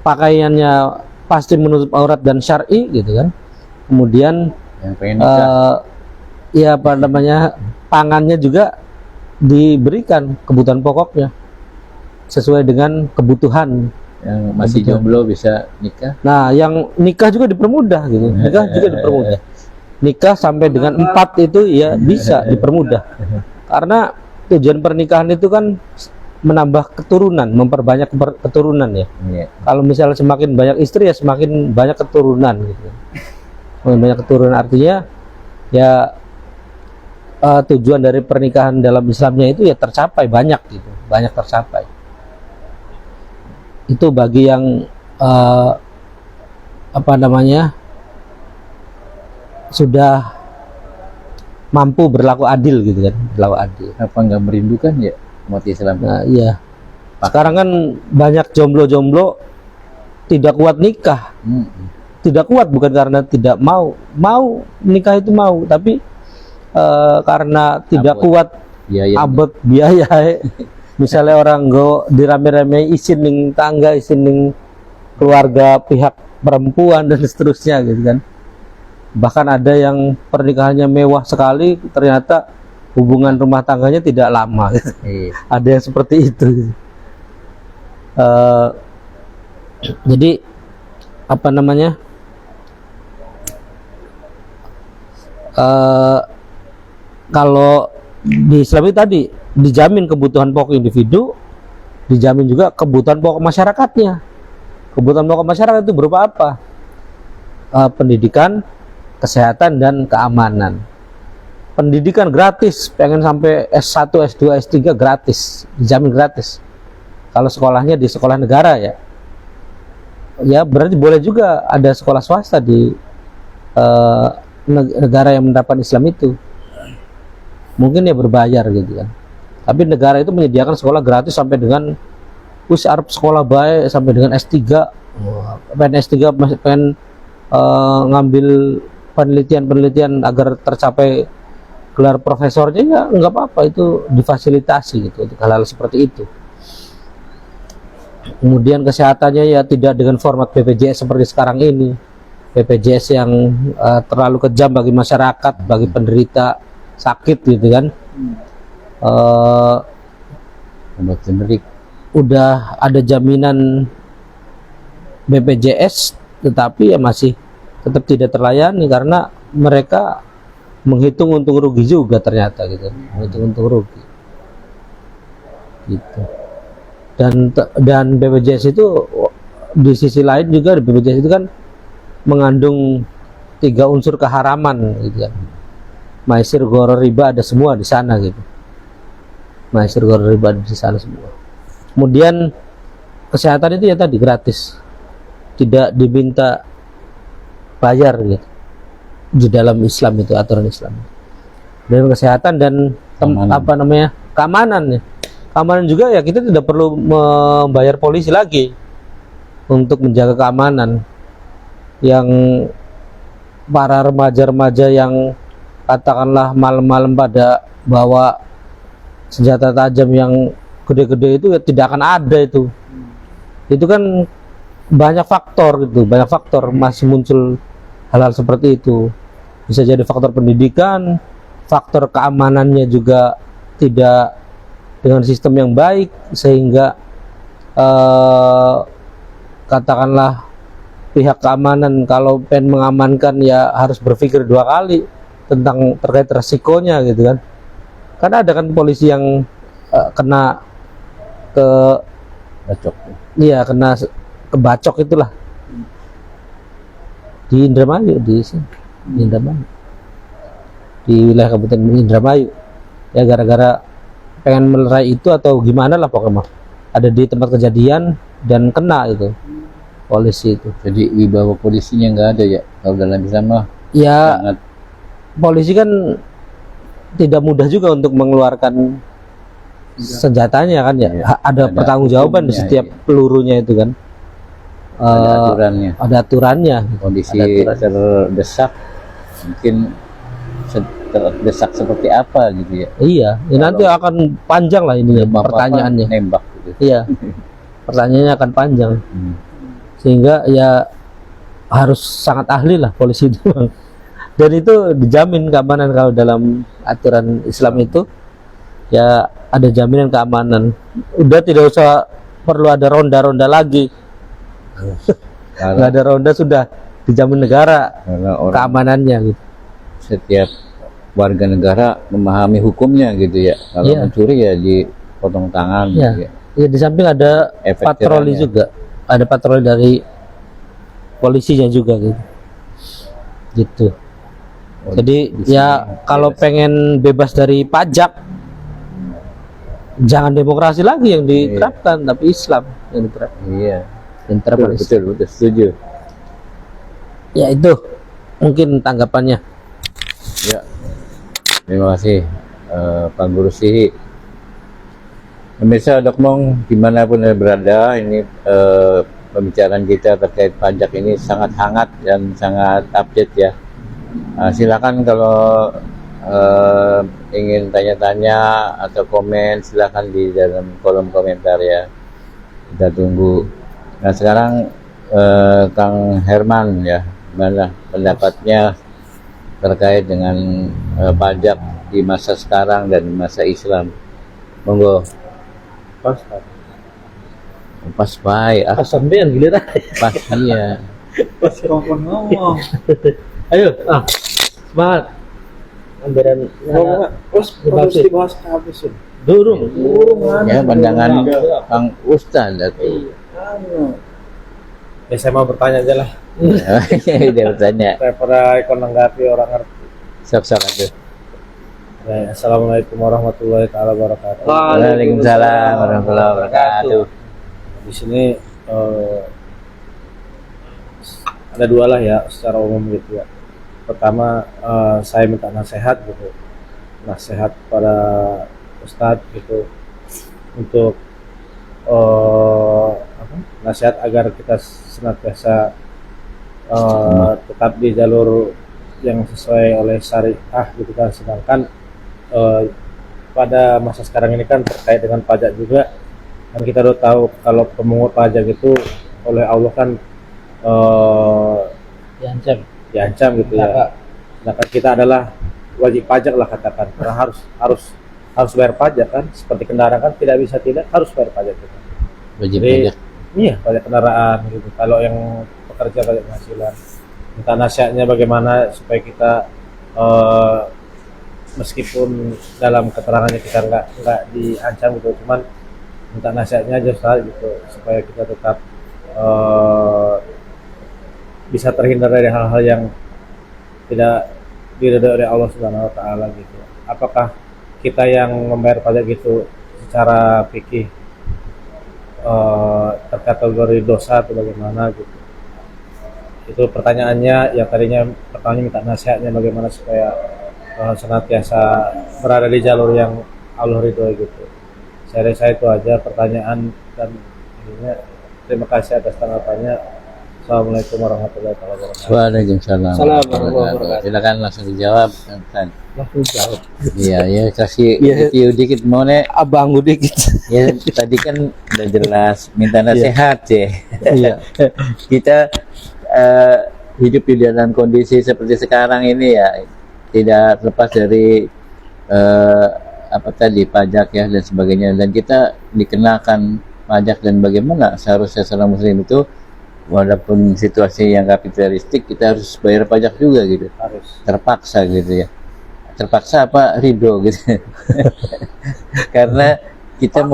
Speaker 3: pakaiannya pasti menutup aurat dan syar'i gitu kan. Kemudian
Speaker 1: Yang pengen nikah
Speaker 3: pangannya juga diberikan kebutuhan pokoknya sesuai dengan kebutuhan.
Speaker 1: Yang masih jomblo bisa nikah.
Speaker 3: Nah, yang nikah juga dipermudah gitu. Nikah juga dipermudah. Nikah sampai dengan 4 itu ya bisa dipermudah. Karena tujuan pernikahan itu kan menambah keturunan, memperbanyak keturunan ya.
Speaker 1: Iya.
Speaker 3: Kalau misalnya semakin banyak istri ya semakin banyak keturunan gitu. Semakin banyak keturunan artinya ya tujuan dari pernikahan dalam Islamnya itu ya tercapai banyak gitu, banyak tercapai. Itu bagi yang apa namanya sudah mampu berlaku adil gitu kan, berlaku adil.
Speaker 1: Apa nggak merindukan ya umat Islam?
Speaker 3: Nah, iya. Sekarang kan banyak jomblo-jomblo tidak kuat nikah. Tidak kuat bukan karena tidak mau nikah itu mau, tapi karena tidak kuat abot biaya. Misalnya orang go dirame-rame isin ning tangga, isin ning keluarga pihak perempuan dan seterusnya gitu kan. Bahkan ada yang pernikahannya mewah sekali, ternyata hubungan rumah tangganya tidak lama gitu. Ada yang seperti itu gitu. Jadi apa namanya kalau di Islam itu tadi dijamin kebutuhan pokok individu, dijamin juga kebutuhan pokok masyarakatnya. Kebutuhan pokok masyarakat itu berupa apa? Pendidikan, kesehatan, dan keamanan. Pendidikan gratis, pengen sampai S1, S2, S3 gratis, dijamin gratis. Kalau sekolahnya di sekolah negara ya, ya berarti boleh juga ada sekolah swasta di negara yang menerapkan Islam itu. Mungkin ya berbayar gitu kan. Tapi negara itu menyediakan sekolah gratis sampai dengan Arab sekolah baik sampai dengan S3. Pengen S3 masih pengen ngambil penelitian agar tercapai gelar profesornya ya nggak apa-apa, itu difasilitasi gitu untuk hal-hal seperti itu. Kemudian kesehatannya ya tidak dengan format BPJS seperti sekarang ini, BPJS yang terlalu kejam bagi masyarakat, bagi penderita sakit gitu kan. Udah ada jaminan BPJS tetapi ya masih tetap tidak terlayani karena mereka menghitung untung rugi juga ternyata gitu, menghitung untung rugi gitu. Dan BPJS itu di sisi lain juga, di BPJS itu kan mengandung 3 unsur keharaman gitu kan. Maisir, gharar, riba ada semua di sana gitu. Maisir, gharar, riba ada di sana semua. Kemudian kesehatan itu ya tadi gratis, tidak diminta bayar gitu di dalam Islam, itu aturan Islam. Dan kesehatan dan apa namanya keamanan ya. Keamanan juga ya kita tidak perlu membayar polisi lagi untuk menjaga keamanan. Yang para remaja-remaja yang katakanlah malam-malam pada bawa senjata tajam yang gede-gede itu ya tidak akan ada itu. Itu kan banyak faktor gitu, banyak faktor masih muncul hal-hal seperti itu. Bisa jadi faktor pendidikan, faktor keamanannya juga tidak dengan sistem yang baik sehingga katakanlah pihak keamanan kalau pengen mengamankan ya harus berpikir 2 kali tentang terkait resikonya gitu kan. Karena ada kan polisi yang kena ke bacok. Iya, kena kebacok itulah. Di Indramayu, di Indramayu. Di wilayah Kabupaten Indramayu. Ya gara-gara pengen melerai itu atau gimana lah pokoknya. Ada di tempat kejadian dan kena itu polisi itu.
Speaker 1: Jadi wibawa polisinya nggak ada ya kalau dalam Islam mah.
Speaker 3: Ya sangat. Polisi kan tidak mudah juga untuk mengeluarkan senjatanya kan ya. Ada pertanggungjawaban di setiap pelurunya itu kan.
Speaker 1: Ada aturannya.
Speaker 3: Ada aturannya.
Speaker 1: Kondisi terdesak mungkin terdesak seperti apa gitu ya.
Speaker 3: Iya, ya nanti akan panjang lah ini ya pertanyaannya.
Speaker 1: Nembak gitu.
Speaker 3: Iya. Pertanyaannya akan panjang. Sehingga ya harus sangat ahli lah polisi itu. Dan itu dijamin keamanan kalau dalam aturan Islam itu ya ada jaminan keamanan. Udah tidak usah perlu ada ronda-ronda lagi. Nggak
Speaker 1: Karena,
Speaker 3: ada ronda, sudah dijamin negara
Speaker 1: karena orang
Speaker 3: keamanannya gitu.
Speaker 1: setiap warga negara memahami hukumnya gitu ya. Kalau
Speaker 3: Iya.
Speaker 1: mencuri ya dipotong tangan.
Speaker 3: Ya.
Speaker 1: Gitu ya.
Speaker 3: Ya, di samping ada
Speaker 1: Efek
Speaker 3: patroli
Speaker 1: jerahnya.
Speaker 3: juga, ada patroli dari polisinya juga gitu. Gitu.
Speaker 1: Oh,
Speaker 3: Jadi
Speaker 1: di
Speaker 3: ya
Speaker 1: sini
Speaker 3: kalau
Speaker 1: bebas.
Speaker 3: pengen bebas dari pajak, jangan demokrasi lagi yang diterapkan, tapi Islam yang diterapkan.
Speaker 1: Iya.
Speaker 3: Yang diterapkan Islam.
Speaker 1: Betul, setuju.
Speaker 3: Ya itu mungkin tanggapannya.
Speaker 1: Ya. Terima kasih Pak Guru Sihi. Pemirsa Dokmong dimanapun Anda berada, ini pembicaraan kita terkait pajak ini sangat hangat dan sangat update ya. Silakan kalau ingin tanya-tanya atau komen, silakan di dalam kolom komentar ya. Kita tunggu. Nah sekarang Kang Herman ya, gimana pendapatnya terkait dengan pajak di masa sekarang dan masa Islam? Monggo. Pas baik,
Speaker 3: Sampean giliran.
Speaker 1: pas iya.
Speaker 2: Pas kompon ngomong.
Speaker 3: Ayo, semangat. Anggaran
Speaker 2: Harus dibahas habis.
Speaker 3: durung.
Speaker 1: Ya pandangan Kang Ustaz itu.
Speaker 4: Ya saya mau bertanya aja lah.
Speaker 1: Dia bertanya,
Speaker 4: Saya pernah ikut menanggapi orang ngerti.
Speaker 1: sok-sok aja.
Speaker 4: Ya, Assalamualaikum warahmatullahi taala wabarakatuh.
Speaker 1: Waalaikumsalam warahmatullahi wabarakatuh.
Speaker 4: Di sini ada dua lah ya secara umum gitu ya. Pertama saya minta nasihat gitu, nasihat pada Ustadz gitu untuk nasihat agar kita senantiasa tetap di jalur yang sesuai oleh syariah gitu kan. Sedangkan pada masa sekarang ini kan terkait dengan pajak juga, kan kita udah tahu kalau pemungut pajak itu oleh Allah kan diancam gitu ya. Sedangkan kita adalah wajib pajak lah katakan, karena harus bayar pajak kan, seperti kendaraan kan tidak bisa tidak harus bayar pajak gitu.
Speaker 1: Wajib
Speaker 4: Jadi,
Speaker 1: pajak.
Speaker 4: iya pajak kendaraan gitu. Kalau yang pekerja pajak penghasilan, minta nasihatnya bagaimana supaya kita meskipun dalam keterangannya kita nggak diancam gitu, cuman minta nasihatnya aja Ustaz gitu supaya kita tetap bisa terhindar dari hal-hal yang tidak diridhoi oleh Allah Subhanahu wa taala gitu. Apakah kita yang membayar pajak gitu secara fikih terkategori dosa atau bagaimana gitu? Itu pertanyaannya. Yang tadinya pertanyaan minta nasihatnya bagaimana supaya senantiasa berada di jalur yang Allah ridhoi gitu. Saya itu aja pertanyaan dan ininya. Terima kasih atas tanggapannya. Assalamualaikum warahmatullahi wabarakatuh.
Speaker 1: Waalaikumsalam.
Speaker 3: Salam warahmatullahi wabarakatuh.
Speaker 1: Silakan langsung dijawab. Kan.
Speaker 3: Langsung jawab.
Speaker 1: Iya, ya kasih
Speaker 3: Iya.
Speaker 1: review dikit mau nek.
Speaker 3: Abang dikit.
Speaker 1: Ya tadi kan udah jelas minta nasihat ya.
Speaker 3: Iya.
Speaker 1: Kita hidup di dalam kondisi seperti sekarang ini ya tidak lepas dari apa tadi pajak ya dan sebagainya, dan kita dikenakan pajak, dan bagaimana seharusnya seorang muslim itu walaupun situasi yang kapitalistik kita harus bayar pajak juga gitu,
Speaker 4: Harus.
Speaker 1: terpaksa gitu ya, terpaksa apa ridho gitu. Karena kita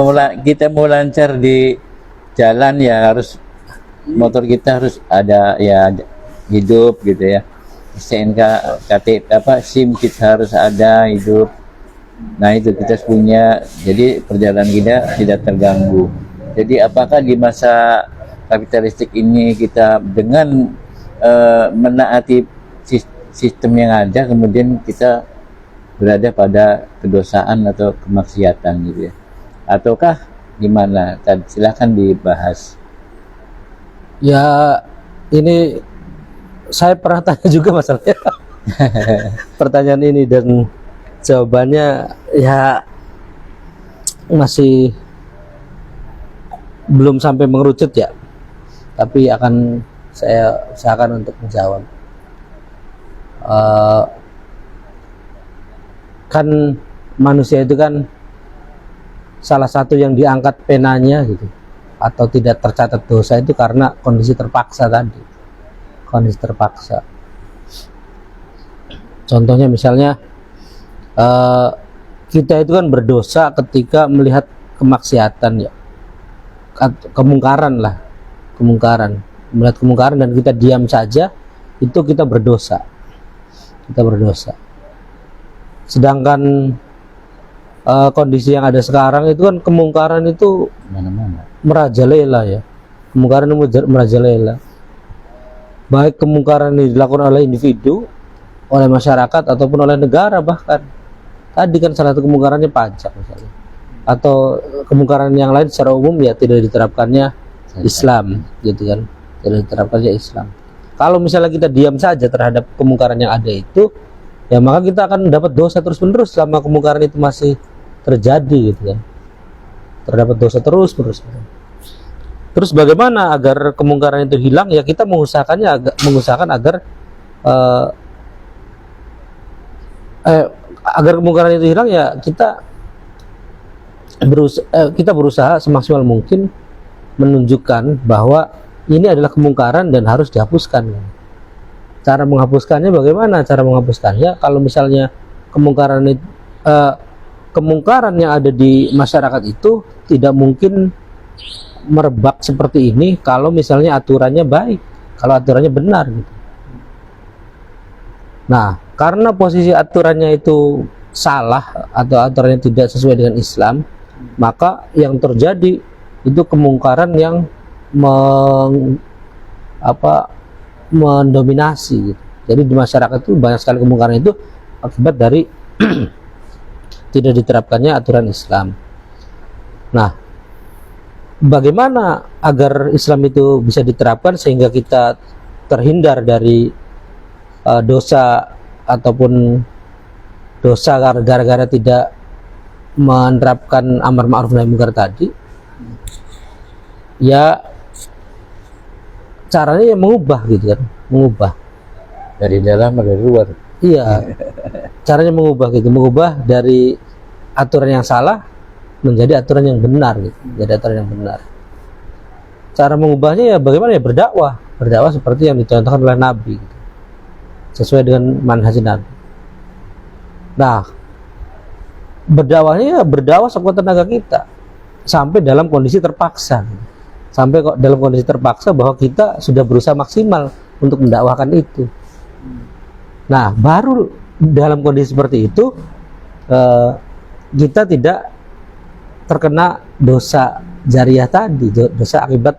Speaker 1: mau lancar di jalan ya harus motor kita harus ada ya hidup gitu ya, STNK KTP apa SIM kita harus ada hidup. Nah itu kita punya, jadi perjalanan kita tidak terganggu. Jadi apakah di masa kapitalistik ini kita dengan menaati sistem yang ada kemudian kita berada pada kedosaan atau kemaksiatan gitu ya, ataukah gimana? Silahkan dibahas.
Speaker 3: Ya, ini saya pernah tanya juga masalahnya. Pertanyaan ini, dan jawabannya ya masih belum sampai mengerucut ya. Tapi saya usahakan untuk menjawab. Kan manusia itu kan salah satu yang diangkat penanya gitu atau tidak tercatat dosa itu karena kondisi terpaksa tadi, kondisi terpaksa. Contohnya misalnya kita itu kan berdosa ketika melihat kemaksiatan ya, kemungkaran lah, melihat kemungkaran dan kita diam saja, itu kita berdosa, sedangkan kondisi yang ada sekarang itu kan kemungkaran itu
Speaker 1: Mana-mana.
Speaker 3: merajalela ya, kemungkaran itu merajalela, baik kemungkaran yang dilakukan oleh individu, oleh masyarakat ataupun oleh negara. Bahkan tadi kan salah satu kemungkarannya pajak misalnya, atau kemungkaran yang lain secara umum ya tidak diterapkannya Islam gitu kan, tidak diterapkannya Islam. Kalau misalnya kita diam saja terhadap kemungkaran yang ada itu, ya maka kita akan dapat dosa terus-menerus selama kemungkaran itu masih terjadi gitu kan, terdapat dosa terus-menerus. Terus bagaimana agar kemungkaran itu hilang? Ya kita mengusahakan agar agar kemungkaran itu hilang, ya kita berusaha semaksimal mungkin menunjukkan bahwa ini adalah kemungkaran dan harus dihapuskan. Cara menghapuskannya bagaimana? Cara menghapuskannya, kalau misalnya kemungkaran yang ada di masyarakat itu tidak mungkin merebak seperti ini kalau misalnya aturannya baik, kalau aturannya benar gitu. Nah, karena posisi aturannya itu salah atau aturannya tidak sesuai dengan Islam, maka yang terjadi itu kemungkaran yang mendominasi gitu. Jadi di masyarakat itu banyak sekali kemungkaran itu akibat dari tidak diterapkannya aturan Islam. Nah, bagaimana agar Islam itu bisa diterapkan sehingga kita terhindar dari dosa ataupun dosa gara-gara tidak menerapkan amar ma'ruf nahi munkar tadi? Ya caranya ya mengubah gitu kan, mengubah
Speaker 1: Dari dalam atau dari luar.
Speaker 3: iya, caranya mengubah gitu, mengubah dari aturan yang salah menjadi aturan yang benar gitu, jadi aturan yang benar. Cara mengubahnya ya bagaimana? Ya berdakwah seperti yang dicontohkan oleh Nabi gitu, sesuai dengan manhaj Nabi. Nah, berdakwahnya ya berdakwah sekuat tenaga kita sampai dalam kondisi terpaksa, sampai kok dalam kondisi terpaksa bahwa kita sudah berusaha maksimal untuk mendakwahkan itu. Nah, baru dalam kondisi seperti itu kita tidak terkena dosa jariah tadi, dosa akibat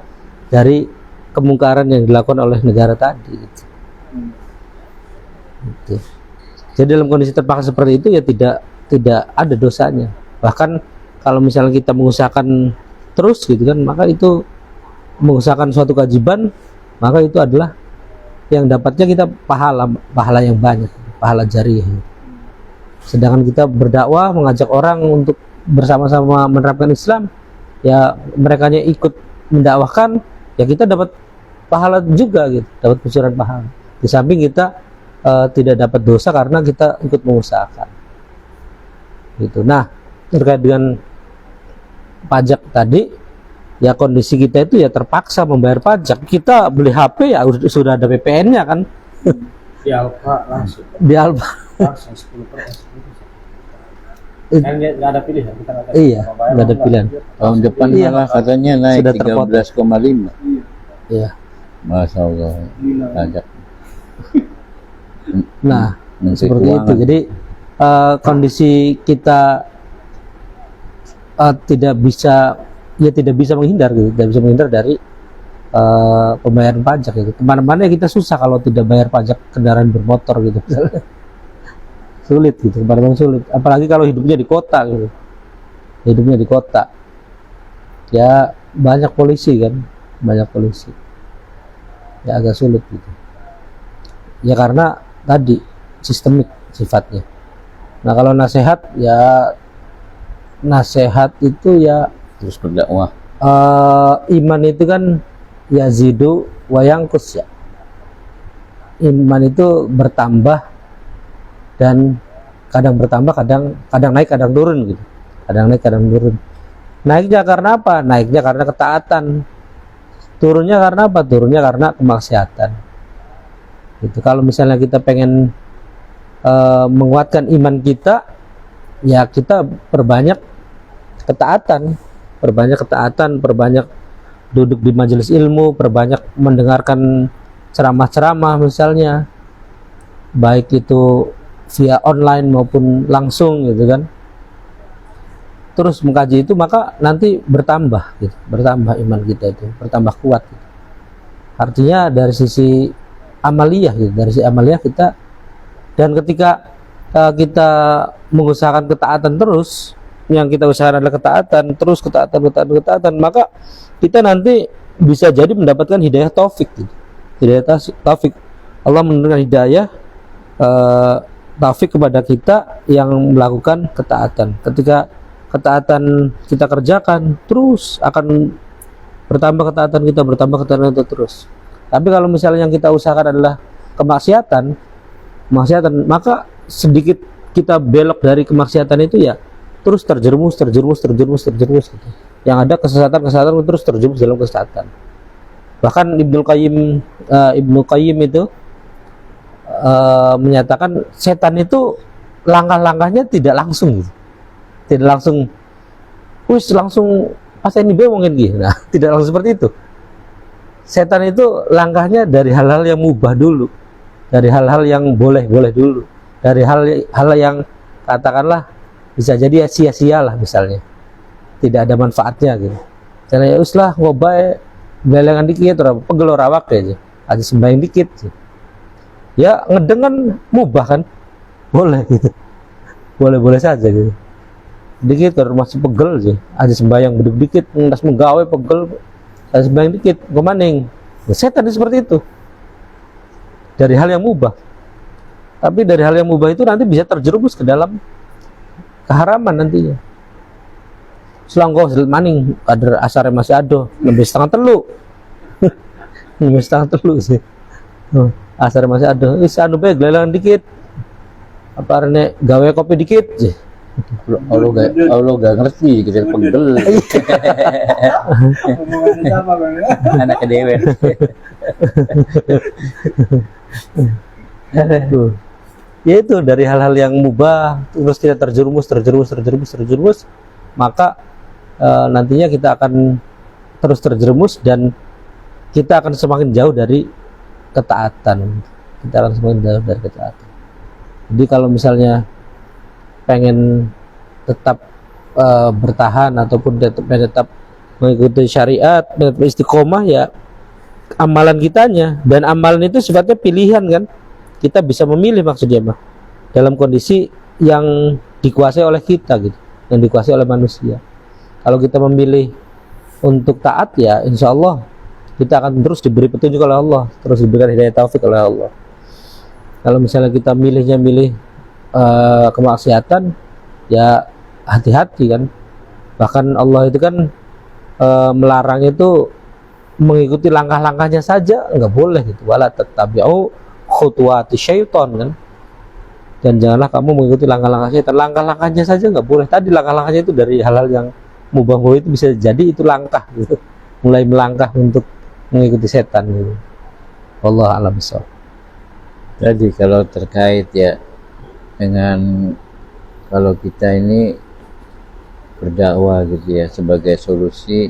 Speaker 3: dari kemungkaran yang dilakukan oleh negara tadi gitu. Gitu. Jadi dalam kondisi terpaksa seperti itu ya tidak ada dosanya. Bahkan kalau misalnya kita mengusahakan terus gitu kan, maka itu mengusahakan suatu kewajiban, maka itu adalah yang dapatnya kita pahala yang banyak, pahala jariah. Sedangkan kita berdakwah, mengajak orang untuk bersama-sama menerapkan Islam, ya merekanya ikut mendakwahkan, ya kita dapat pahala juga gitu, dapat kucuran pahala. Di samping kita tidak dapat dosa karena kita ikut mengusahakan. Gitu. Nah, terkait dengan pajak tadi, ya kondisi kita itu ya terpaksa membayar pajak. Kita beli HP ya sudah ada PPN-nya kan.
Speaker 4: Di Alfa langsung.
Speaker 3: Di Alfa.
Speaker 4: Langsung 10%. Kan nggak ada pilihan, kita nggak ada.
Speaker 3: Iya, nggak ada pilihan.
Speaker 1: Tahun depan
Speaker 3: Iya.
Speaker 1: malah katanya naik
Speaker 3: Sudah terpotong.
Speaker 1: 13,5.
Speaker 3: Iya.
Speaker 1: Masya Allah. Pajak.
Speaker 3: Nah,
Speaker 1: Menteri
Speaker 3: seperti itu.
Speaker 1: Keuangan.
Speaker 3: Jadi kondisi kita tidak bisa menghindar gitu, tidak bisa menghindar dari pembayaran pajak gitu. Kemana-mana kita susah kalau tidak bayar pajak kendaraan bermotor gitu. Sulit gitu, kemana-mana sulit. Apalagi kalau hidupnya di kota gitu. Hidupnya di kota. Ya banyak polisi kan, banyak polisi. Ya agak sulit gitu. Ya karena tadi sistemik sifatnya. Nah kalau nasihat ya, nasihat itu ya
Speaker 1: Terus berdakwah.
Speaker 3: iman itu kan yazidu wa yanqus ya. Iman itu bertambah dan kadang bertambah, kadang naik, kadang turun gitu. Kadang naik, kadang turun. Naiknya karena apa? Naiknya karena ketaatan. Turunnya karena apa? Turunnya karena kemaksiatan. Itu kalau misalnya kita pengen menguatkan iman kita, ya kita perbanyak ketaatan, perbanyak duduk di majelis ilmu, perbanyak mendengarkan ceramah-ceramah misalnya, baik itu via online maupun langsung gitu kan. Terus mengkaji itu, maka nanti bertambah gitu, bertambah iman kita itu, bertambah kuat gitu. Artinya dari sisi amaliyah gitu, dari sisi amaliyah kita, dan ketika kita mengusahakan ketaatan terus, yang kita usahakan adalah ketaatan terus, ketaatan, maka kita nanti bisa jadi mendapatkan hidayah taufik gitu. Hidayah taufik, Allah menurunkan hidayah taufik kepada kita yang melakukan ketaatan. Ketika ketaatan kita kerjakan, terus akan bertambah ketaatan kita terus. Tapi kalau misalnya yang kita usahakan adalah kemaksiatan, maka sedikit kita belok dari kemaksiatan itu ya terus terjerumus gitu. Yang ada kesesatan terus terjerumus dalam kesesatan. Bahkan Ibnu Qayyim itu menyatakan setan itu langkah-langkahnya tidak langsung gitu. Tidak langsung pas ini bewongin gitu. Nah, tidak langsung seperti itu. Setan itu langkahnya dari hal-hal yang mubah dulu, dari hal-hal yang boleh dulu, dari hal yang katakanlah bisa jadi sia-sia lah misalnya, tidak ada manfaatnya gitu. Misalnya ya uslah ngobae belengan dikit atau pegel awak aja sembahyang dikit gitu. Ya ngedengan mubah kan, boleh gitu, boleh saja gitu. Dikit kalau masih pegel sih, aja sembahyang beduk dikit, ndas menggawe pegel, aja sembahyang dikit, gomaning. Setan seperti itu. Dari hal yang mubah. Tapi dari hal yang mubah itu nanti bisa terjerumus ke dalam keharaman nantinya. Selangkau maning ada asare masih ado, lebih setengah telu. Lebih setengah telu sih. Asare masih ado, anu bae gelelangan dikit. Apa rene gawe kopi dikit sih. Allah gak ngerti kita pegel. Anak dewe. Ya itu dari hal-hal yang mubah terus kita terjerumus, maka nantinya kita akan terus terjerumus dan kita akan semakin jauh dari ketaatan. Jadi kalau misalnya pengen tetap bertahan ataupun tetap mengikuti syariat, tetap istiqomah, ya amalan kitanya, dan amalan itu sifatnya pilihan kan, kita bisa memilih maksudnya mah dalam kondisi yang dikuasai oleh kita gitu, yang dikuasai oleh manusia. Kalau kita memilih untuk taat, ya insya Allah kita akan terus diberi petunjuk oleh Allah, terus diberikan hidayah taufik oleh Allah. Kalau misalnya kita milih kemaksiatan, ya hati-hati kan. Bahkan Allah itu kan melarang itu mengikuti langkah-langkahnya saja nggak boleh gitu. Wala tattabi'u khutuwati syaiton kan. Dan janganlah kamu mengikuti langkah-langkah syaitan. Langkah-langkahnya saja nggak boleh. Tadi langkah-langkahnya itu dari hal-hal yang mubah itu bisa jadi itu langkah gitu. Mulai melangkah untuk mengikuti setan gitu. Wallahu a'lam bishawab.
Speaker 1: Jadi kalau terkait ya dengan kalau kita ini berdakwah gitu ya sebagai solusi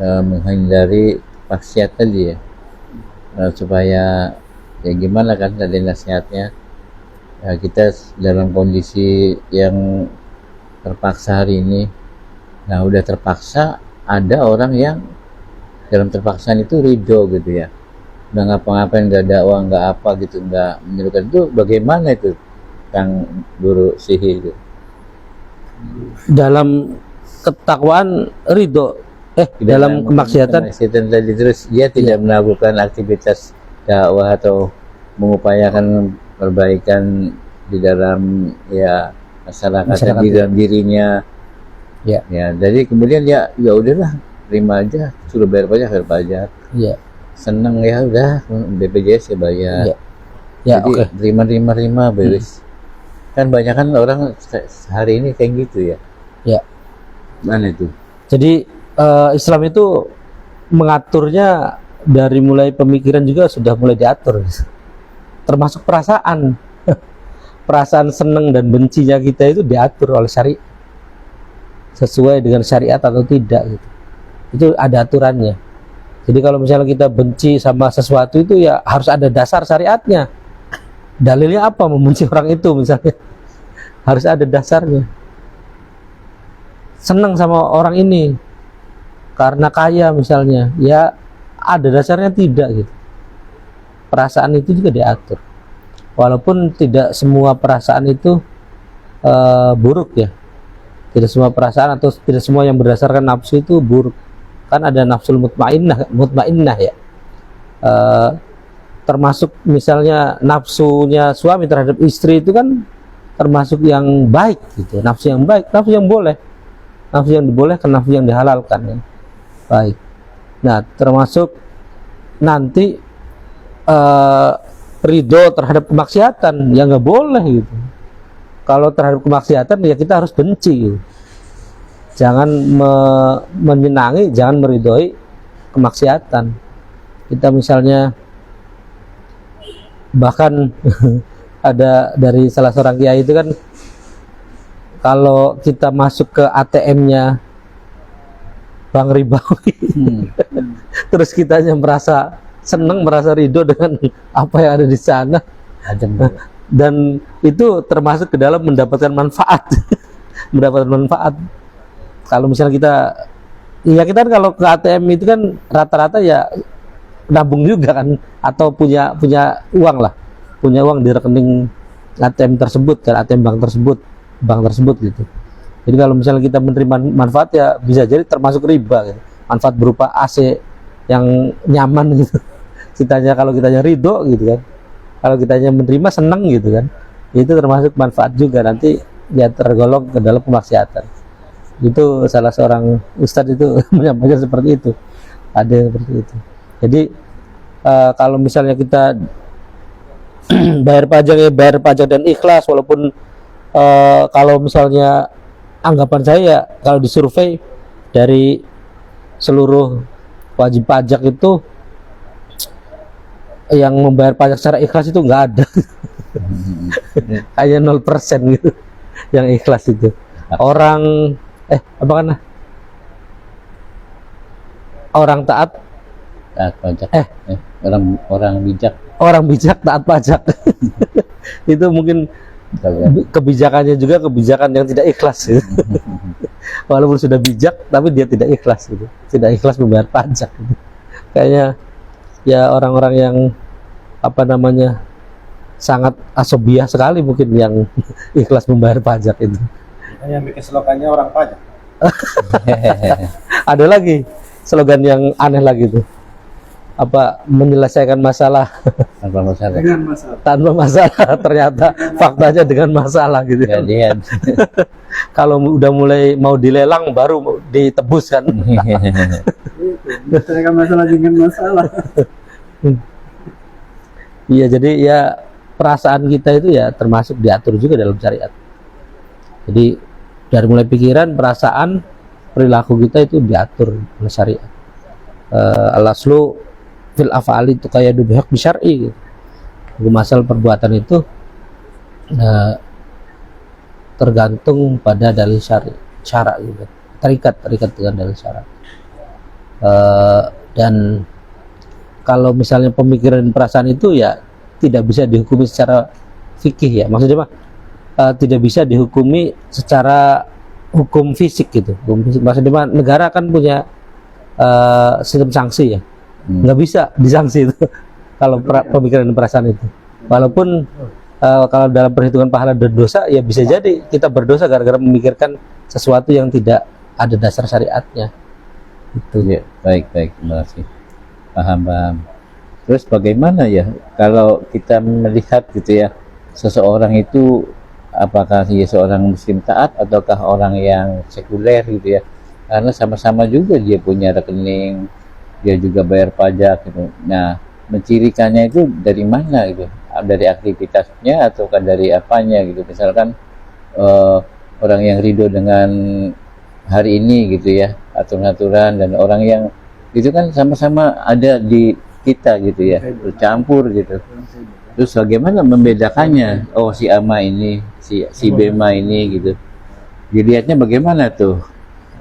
Speaker 1: menghindari maksiat tadi ya, supaya ya gimana kan tadi nasihatnya, kita dalam kondisi yang terpaksa hari ini. Nah udah terpaksa, ada orang yang dalam terpaksaan itu ridho gitu ya, udah ngapa-ngapain, nggak dakwah, nggak apa gitu, nggak menyerukan. Itu bagaimana itu Kang Guru Sihi itu?
Speaker 3: Dalam ketakwaan ridho, dalam kemaksiatan
Speaker 1: tadi, terus dia tidak melakukan aktivitas dakwah atau mengupayakan perbaikan di dalam ya masyarakat di dalam dirinya. Ya, jadi kemudian ya udahlah, terima aja, suruh bayar pajak. Ya. Senang ya udah, BPJS ya bayar. Ya, jadi terima beres. Kan banyak kan orang hari ini kayak gitu ya.
Speaker 3: Ya.
Speaker 1: Mana itu?
Speaker 3: Jadi Islam itu mengaturnya dari mulai pemikiran juga sudah mulai diatur, termasuk perasaan. Perasaan senang dan bencinya kita itu diatur oleh syariat, sesuai dengan syariat atau tidak gitu. Itu ada aturannya. Jadi kalau misalnya kita benci sama sesuatu itu ya harus ada dasar syariatnya. Dalilnya apa membenci orang itu misalnya? Harus ada dasarnya. Senang sama orang ini karena kaya misalnya, ya ada dasarnya tidak gitu. Perasaan itu juga diatur. Walaupun tidak semua perasaan itu buruk ya. Tidak semua perasaan atau tidak semua yang berdasarkan nafsu itu buruk. Kan ada nafsul mutmainnah ya. Termasuk misalnya nafsunya suami terhadap istri itu kan termasuk yang baik gitu. Nafsu yang baik, nafsu yang boleh. Nafsu yang dibolehkan, nafsu yang dihalalkan ya. Baik. Nah, termasuk nanti ridho terhadap kemaksiatan yang nggak boleh gitu. Kalau terhadap kemaksiatan ya kita harus benci gitu. Jangan menyenangi, jangan meridhoi kemaksiatan. Kita misalnya bahkan ada dari salah seorang kiai itu kan, kalau kita masuk ke ATM-nya Bank Ribawi terus kitanya merasa senang, merasa ridho dengan apa yang ada di sana, dan itu termasuk ke dalam mendapatkan manfaat. Mendapatkan manfaat. Kalau misalnya kita kan kalau ke ATM itu kan rata-rata ya nabung juga kan, atau punya uang lah, punya uang di rekening ATM tersebut kan, ATM bank tersebut gitu. Jadi kalau misalnya kita menerima manfaat ya bisa jadi termasuk riba gitu. Manfaat berupa AC yang nyaman gitu. Kalau kitanya ridho gitu kan, kalau kitanya menerima senang gitu kan, itu termasuk manfaat juga, nanti ya tergolong ke dalam kemaksiatan. Itu salah seorang ustadz itu menyampaikan seperti itu, ada yang seperti itu. Jadi kalau misalnya kita bayar pajak dan ikhlas, walaupun kalau misalnya anggapan saya kalau disurvei dari seluruh wajib pajak itu yang membayar pajak secara ikhlas itu nggak ada. Hanya 0% gitu yang ikhlas itu. Orang orang taat
Speaker 1: pajak. Orang bijak
Speaker 3: taat pajak. Itu mungkin kebijakannya juga kebijakan yang tidak ikhlas gitu. Walaupun sudah bijak tapi dia tidak ikhlas gitu. Tidak ikhlas membayar pajak gitu. Kayaknya ya orang-orang yang sangat asobiah sekali mungkin yang ikhlas membayar pajak itu.
Speaker 4: Yang bikin slogannya orang pajak.
Speaker 3: Ada lagi slogan yang aneh lagi tuh, menyelesaikan masalah tanpa masalah ternyata faktanya dengan masalah gitu kan. Kalau udah mulai mau dilelang baru ditebus kan.
Speaker 2: Menyelesaikan masalah dengan masalah.
Speaker 3: Iya, jadi ya perasaan kita itu ya termasuk diatur juga dalam syariat. Jadi dari mulai pikiran, perasaan, perilaku kita itu diatur oleh syariat. Al-aslu fil af'ali tuqayyadu bihukmi syar'i gitu. Masalah perbuatan itu tergantung pada dalil syara gitu. Terikat dengan dalil syara. Dan kalau misalnya pemikiran dan perasaan itu ya tidak bisa dihukumi secara fikih ya, maksudnya tidak bisa dihukumi secara hukum fisik gitu. Maksudnya negara kan punya sistem sanksi ya, nggak bisa disanksi itu kalau pemikiran dan perasaan itu. Walaupun kalau dalam perhitungan pahala dan dosa ya bisa jadi kita berdosa gara-gara memikirkan sesuatu yang tidak ada dasar syariatnya. Itu
Speaker 1: ya. Baik, terima kasih. Paham. Terus bagaimana ya kalau kita melihat gitu ya, seseorang itu apakah dia seorang muslim taat ataukah orang yang sekuler gitu ya, karena sama-sama juga dia punya rekening, dia juga bayar pajak gitu. Nah, mencirikannya itu dari mana gitu, dari aktivitasnya ataukah dari apanya gitu. Misalkan orang yang ridho dengan hari ini gitu ya, aturan-aturan, dan orang yang itu kan sama-sama ada di kita gitu ya, bercampur gitu. Terus bagaimana membedakannya? Oh, si Ama ini, si Bema ini gitu. Dilihatnya bagaimana tuh,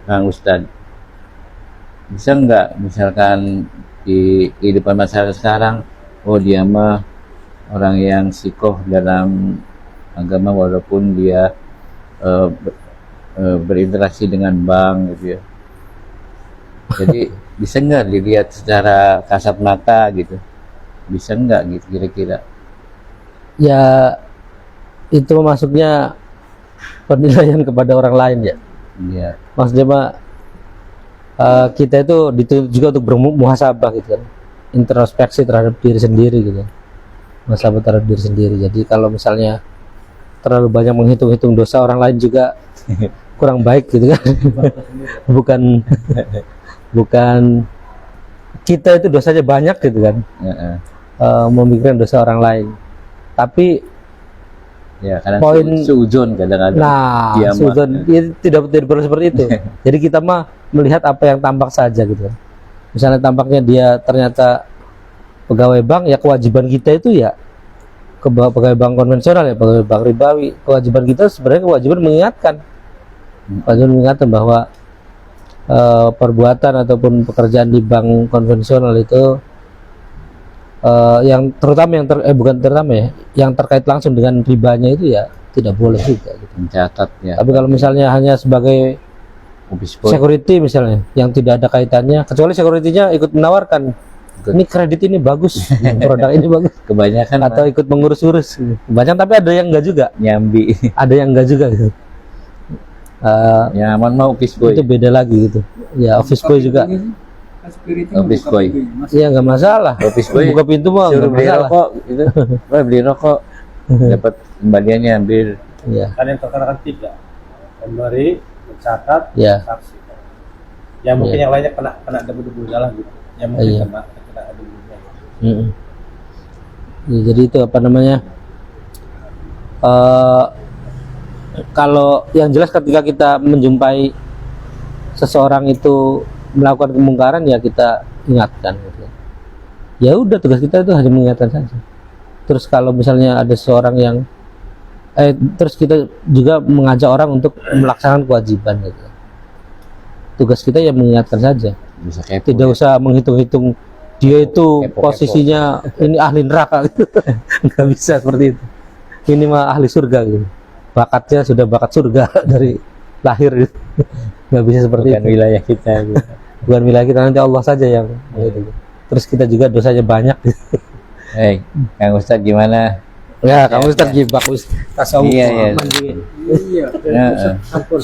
Speaker 1: Kang Ustadz? Bisa nggak misalkan di kehidupan masyarakat sekarang, oh dia mah orang yang sikoh dalam agama walaupun dia berinteraksi dengan bank gitu ya. Jadi bisa nggak dilihat secara kasat mata gitu? Bisa nggak gitu kira-kira?
Speaker 3: Ya itu masuknya penilaian kepada orang lain ya.
Speaker 1: Iya.
Speaker 3: Maksudnya Pak, kita itu dituntut juga untuk bermuhasabah gitu kan, introspeksi terhadap diri sendiri gitu, muhasabah terhadap diri sendiri. Jadi kalau misalnya terlalu banyak menghitung-hitung dosa orang lain juga kurang baik gitu kan. bukan kita itu dosanya banyak gitu kan, memikirkan dosa orang lain. Tapi
Speaker 1: ya kadang
Speaker 3: poin
Speaker 1: suudzon kadang-kadang.
Speaker 3: nah
Speaker 1: Dia mah.
Speaker 3: suudzon tidak perlu seperti itu. Jadi kita mah melihat apa yang tampak saja gitu kan. Misalnya tampaknya dia ternyata pegawai bank, ya kewajiban kita itu ya pegawai bank konvensional, ya pegawai bank ribawi, kewajiban kita sebenarnya kewajiban mengingatkan bahwa perbuatan ataupun pekerjaan di bank konvensional itu yang terutama bukan terutama ya, yang terkait langsung dengan ribanya itu ya tidak boleh juga gitu.
Speaker 1: Mencatat ya.
Speaker 3: Tapi kalau misalnya hanya sebagai
Speaker 1: Office boy.
Speaker 3: security misalnya yang tidak ada kaitannya, kecuali security-nya ikut menawarkan ini kredit ini bagus, produk ini bagus,
Speaker 1: Kebanyakan
Speaker 3: atau ikut mengurus-urus banyak, tapi ada yang enggak juga,
Speaker 1: nyambi.
Speaker 3: ada yang enggak juga gitu.
Speaker 1: Ya aman mau office boy.
Speaker 3: Itu beda lagi gitu ya. Office boy juga
Speaker 1: Office boy.
Speaker 3: ya nggak masalah,
Speaker 1: Office boy.
Speaker 3: buka pintu mah
Speaker 1: Suruh
Speaker 3: nggak
Speaker 1: beli
Speaker 3: masalah
Speaker 1: rokok gitu. Wah, beli rokok. Dapat kembaliannya ambil.
Speaker 3: ya.
Speaker 4: Kan yang terkena kan 3, pemberi, mencatat,
Speaker 3: Ya.
Speaker 4: saksi. Ya mungkin
Speaker 3: Ya.
Speaker 4: yang lainnya kena debu-debunya lah gitu. Ya mungkin
Speaker 3: Iya.
Speaker 4: kena debunya.
Speaker 3: Mm-mm. Ya, jadi itu apa namanya, kalau yang jelas ketika kita menjumpai seseorang itu melakukan kemungkaran ya kita ingatkan gitu. Ya udah, tugas kita itu hanya mengingatkan saja. Terus kalau misalnya ada seseorang yang terus kita juga mengajak orang untuk melaksanakan kewajiban gitu. Tugas kita ya mengingatkan saja.
Speaker 1: Bisa kepo.
Speaker 3: Tidak usah menghitung-hitung dia itu
Speaker 1: Kepo-kepo.
Speaker 3: posisinya ini ahli neraka gitu. Nggak bisa seperti itu. Ini mah ahli surga gitu. Bakatnya sudah bakat surga dari lahir gitu. Nggak bisa seperti
Speaker 1: Bukan
Speaker 3: itu.
Speaker 1: wilayah kita gitu.
Speaker 3: Bukan wilayah kita, nanti Allah saja yang gitu. Terus kita juga dosanya banyak gitu.
Speaker 1: Hei, Kang Ustadz gimana?
Speaker 3: Ya, kamu Ustaz gibak tasawuf.
Speaker 1: Iya, iya.
Speaker 2: Iya.
Speaker 1: Ya,
Speaker 4: Sampun.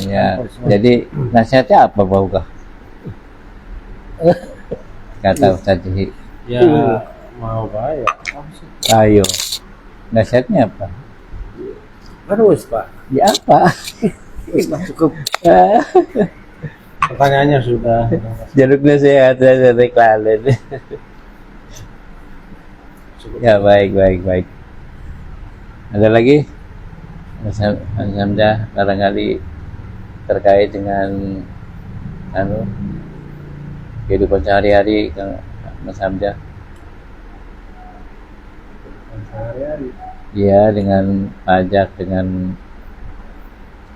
Speaker 1: ya. Jadi nasihatnya apa, Baukah? Kata Ustadz Jihi.
Speaker 4: Ya mau bayar.
Speaker 1: Ayo. Nasihatnya apa?
Speaker 4: Terus Pak.
Speaker 1: Ya apa?
Speaker 4: Cukup. Pertanyaannya sudah.
Speaker 1: Jeruk nasihat dari Klalen. Ya, baik. Ada lagi? Mas Hamzah, barangkali terkait dengan kehidupan sehari-hari, Kang Mas Hamzah. Iya, dengan pajak, dengan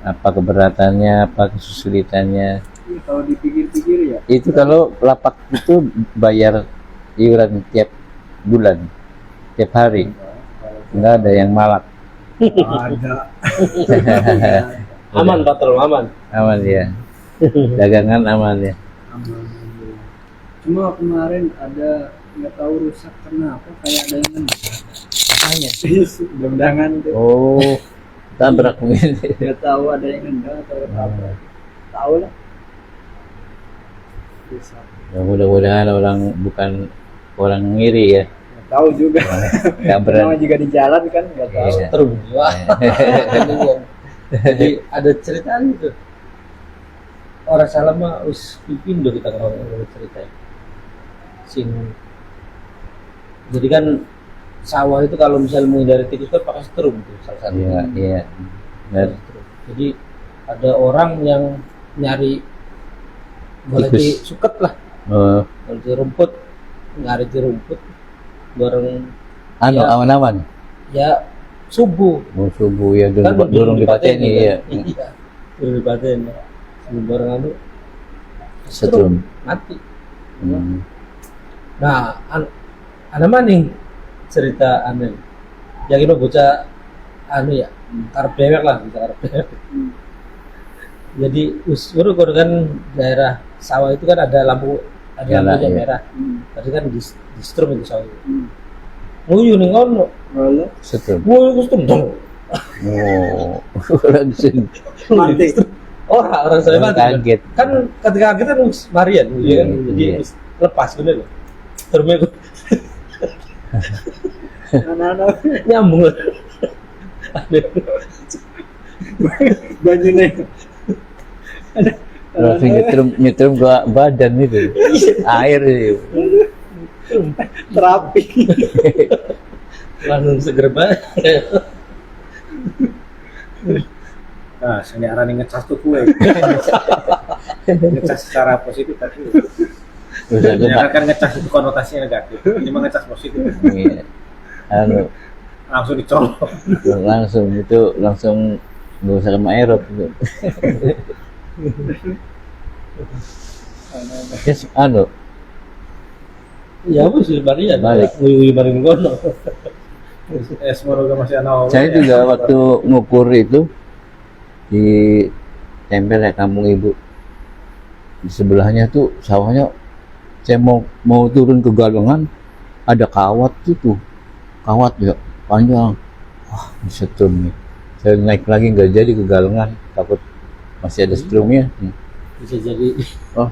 Speaker 1: apa keberatannya, apa kesulitannya.
Speaker 2: Kalau dipikir-pikir ya
Speaker 1: Itu kalau lapak itu bayar iuran tiap bulan, tiap hari, nggak ada yang malak.
Speaker 2: ada.
Speaker 3: Aman, Patrol, aman.
Speaker 1: Aman ya, dagangan aman ya.
Speaker 2: Cuma kemarin ada nggak tahu rusak kenapa, kayak ada yang undangan tuh.
Speaker 1: Oh, tabrak mungkin.
Speaker 2: Nggak tahu ada yang nendang atau apa. Tahu lah. Rusak.
Speaker 1: Ya, mudah-mudahan bukan orang ngiri ya.
Speaker 2: Nggak tahu juga.
Speaker 1: Nggak
Speaker 2: Namanya juga di jalan kan nggak tahu.
Speaker 1: Iya.
Speaker 3: Terus jadi ada cerita itu. Orang salah mah harus pipindo kita kalau cerita. Jadi kan sawah itu kalau misalnya menghindari tikus kan pakai strum tuh salah satu.
Speaker 1: Iya.
Speaker 3: Jadi ada orang yang nyari boleh
Speaker 1: Tikus.
Speaker 3: di suket lah,
Speaker 1: Oh,
Speaker 3: boleh di rumput, nyari di rumput bareng
Speaker 1: anu
Speaker 3: Ya.
Speaker 1: awan-awan.
Speaker 3: ya subuh
Speaker 1: Subuh ya
Speaker 3: kan
Speaker 1: durung dipateni ya.
Speaker 3: iya durung dipateni sebelum bareng anu
Speaker 1: Setrum.
Speaker 3: mati.
Speaker 1: Hmm.
Speaker 3: Nah, ada maning cerita anu yang itu bocah anu ya karep dewek lah, bisa karep dewek. Jadi baru kan daerah sawah itu kan ada lampu, ada
Speaker 1: Nyala,
Speaker 3: lampunya
Speaker 1: iya.
Speaker 3: merah. Tadi kan di strum itu sawah. Nguyu ning ngono.
Speaker 2: Lalu
Speaker 1: Setrum.
Speaker 3: Nguyu ku strum. Dong.
Speaker 1: Oh, langsung
Speaker 2: mati.
Speaker 3: Orang saya mati.
Speaker 1: kaget.
Speaker 3: Kan ketika kita Marian, ya kan?
Speaker 1: Iya,
Speaker 3: Jadi
Speaker 1: iya.
Speaker 3: lepas bener loh. Strumnya
Speaker 2: Anak-anak
Speaker 3: nyambung.
Speaker 2: bajunya
Speaker 1: Langsung nyetrum ke badan itu. Air itu.
Speaker 2: terapi.
Speaker 3: Langsung seger banget.
Speaker 4: Nah, sini arani ngecas tuh kue. Ngecas secara positif tapi
Speaker 1: Terus aku
Speaker 4: jangan kan ngecas itu konotasinya negatif. Ini mah ngecas positif.
Speaker 1: iya. Anu
Speaker 4: Langsung dicolok.
Speaker 1: langsung nggak usah sama aerot itu. Yes, anu
Speaker 3: Ya apa sih Marian?
Speaker 1: Balik.
Speaker 3: Nguyu bareng ngono.
Speaker 4: Semoga masih anak.
Speaker 1: saya juga waktu ngukur itu di tempel ya kampung ibu di sebelahnya tuh sawahnya saya mau turun ke galungan ada kawat gitu kawat ya panjang wah bisa turun nih saya naik lagi nggak jadi ke galungan takut masih ada strumnya.
Speaker 3: Bisa jadi
Speaker 1: Oh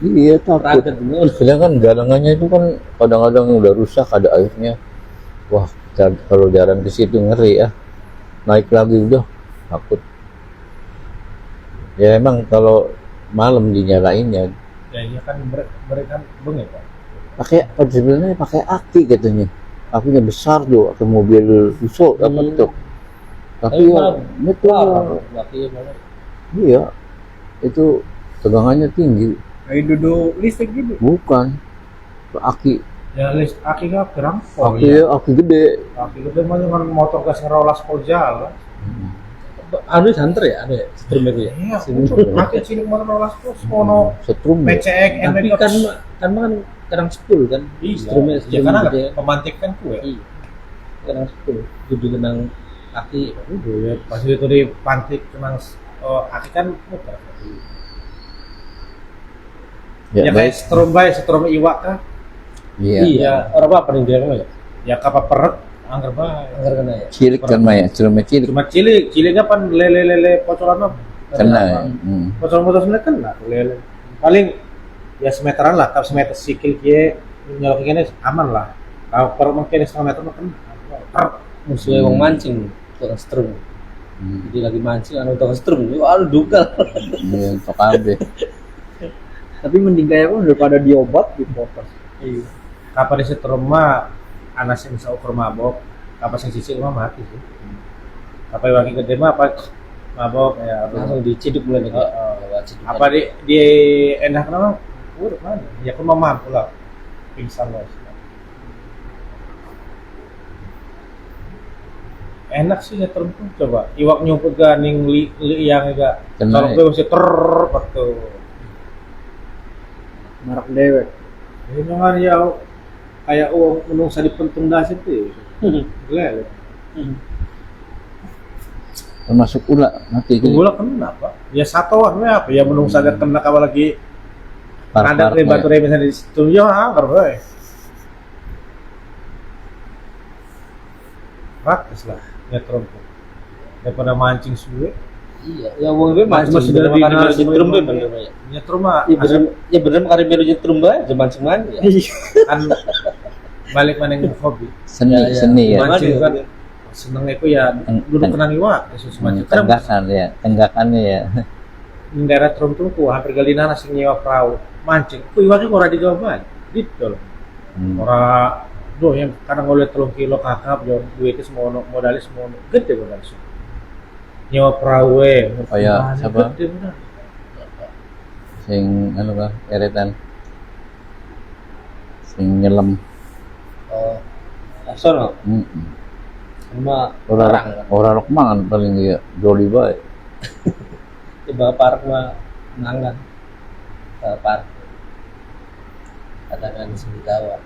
Speaker 1: iya takut
Speaker 3: raket ngono.
Speaker 1: sedangkan galungannya itu kan kadang-kadang udah rusak ada airnya wah kalau jalan ke situ ngeri ya naik lagi udah takut ya emang kalau malam dinyalainnya
Speaker 4: Ya iya kan berikan bengi Pak.
Speaker 1: pakai sebenarnya pakai aki katanya akinya besar tuh ke mobil usuk apa tuh tapi ya itu
Speaker 3: Laki banget.
Speaker 1: iya itu tegangannya tinggi
Speaker 2: Kayak duduk listrik gitu.
Speaker 1: bukan aki
Speaker 4: Ya list aki nggak kerampol
Speaker 1: aki
Speaker 4: ya.
Speaker 1: aki gede.
Speaker 4: Aki gede mah dengan motor gas ngerolas kau jalan.
Speaker 3: Anu santer ya, ada strum itu ya.
Speaker 4: Iya, aki cilik motor ngerolas kau sono
Speaker 1: Setrum ya?
Speaker 4: PCX
Speaker 3: Tapi kan kadang 10 kan. Strumnya
Speaker 4: ya karena
Speaker 3: gede.
Speaker 4: pemantik kan kue.
Speaker 3: Iya. Kadang 10. Kudu kenang kaki.
Speaker 4: Udah ya pas itu dipantik cuman aki kan muter.
Speaker 1: Ya,
Speaker 4: Ya kayak
Speaker 1: baik.
Speaker 4: setrum iwak kan.
Speaker 1: Iya.
Speaker 3: Iya, orang apa nih dia mah ya?
Speaker 4: Ya kapal peret angker bae.
Speaker 3: Anggar kena ya.
Speaker 1: Cilik kan Maya, strumnya cilik.
Speaker 4: Cuma ciliknya pan lele pocoran apa?
Speaker 1: Kena ya.
Speaker 4: Pocoran sebenarnya kena lele. Paling ya semeteran lah, kalau semeter sikil kia nyolok ini aman lah. Kalau per mungkin setengah meter mah kena.
Speaker 3: Musuhnya wong mancing tukang strum. Jadi lagi mancing anu tukang strum. Aduh dugal.
Speaker 1: Iya, untuk kabeh.
Speaker 2: Tapi mending kayak aku daripada diobat dipotong.
Speaker 3: Iya.
Speaker 4: Kapan di setrum mah anak sing bisa ukur mabok, kapan sing sisik mah mati sih. Kapan lagi gede mah apa mabok ya
Speaker 3: Langsung diciduk mulai lagi.
Speaker 4: apa di enak nama udah mana ya aku mau mampu lah pingsan lah enak sih ya tuh coba iwak nyumput ganing li yang enggak
Speaker 1: Kena
Speaker 4: kalau
Speaker 1: ya?
Speaker 4: gue masih waktu
Speaker 2: Marak dewek.
Speaker 4: ini memang ya kayak uang menungsa di pentung dasar itu gila
Speaker 1: Termasuk ular mati itu.
Speaker 4: gula kena apa ya satuan apa ya menungsa ada kena kawan lagi ada
Speaker 1: Par-par
Speaker 4: batu
Speaker 1: ya.
Speaker 4: misalnya di situ ya angker boy praktis lah nyetrum daripada mancing suwe
Speaker 3: Iya, ya wong gue
Speaker 4: Mancing
Speaker 3: mancing
Speaker 4: sudah
Speaker 3: bener
Speaker 4: di
Speaker 3: kari
Speaker 4: nasi,
Speaker 3: melu nyetrum
Speaker 4: bener.
Speaker 3: bener ya.
Speaker 4: nyetrum mah
Speaker 3: Iya bener kari melu nyetrum bae mancing mana ya.
Speaker 4: kan balik mana yang hobi
Speaker 1: Seni,
Speaker 3: Ya, ya.
Speaker 1: seni ya.
Speaker 4: mancing
Speaker 3: Mana
Speaker 4: kan seneng itu ya duduk kenang iwak Yesus mancing kan
Speaker 1: Tenggakan ya, tenggakannya ya.
Speaker 4: di daerah trum tuh hampir galina nasi nyewa perahu mancing ku iwaknya ora digawan gitu loh ora doh yang kadang oleh 3 kilo kakap yo duitnya semono modalnya semono gede modal nyewa perahu
Speaker 1: Oh ya, siapa?
Speaker 4: gede bener
Speaker 1: sing anu kan eretan sing nyelam.
Speaker 3: Oh, sono
Speaker 1: Heeh.
Speaker 3: sama
Speaker 1: Ora rok mangan paling ya joli bae.
Speaker 3: Coba park mah nangan park katakan di sini Jawa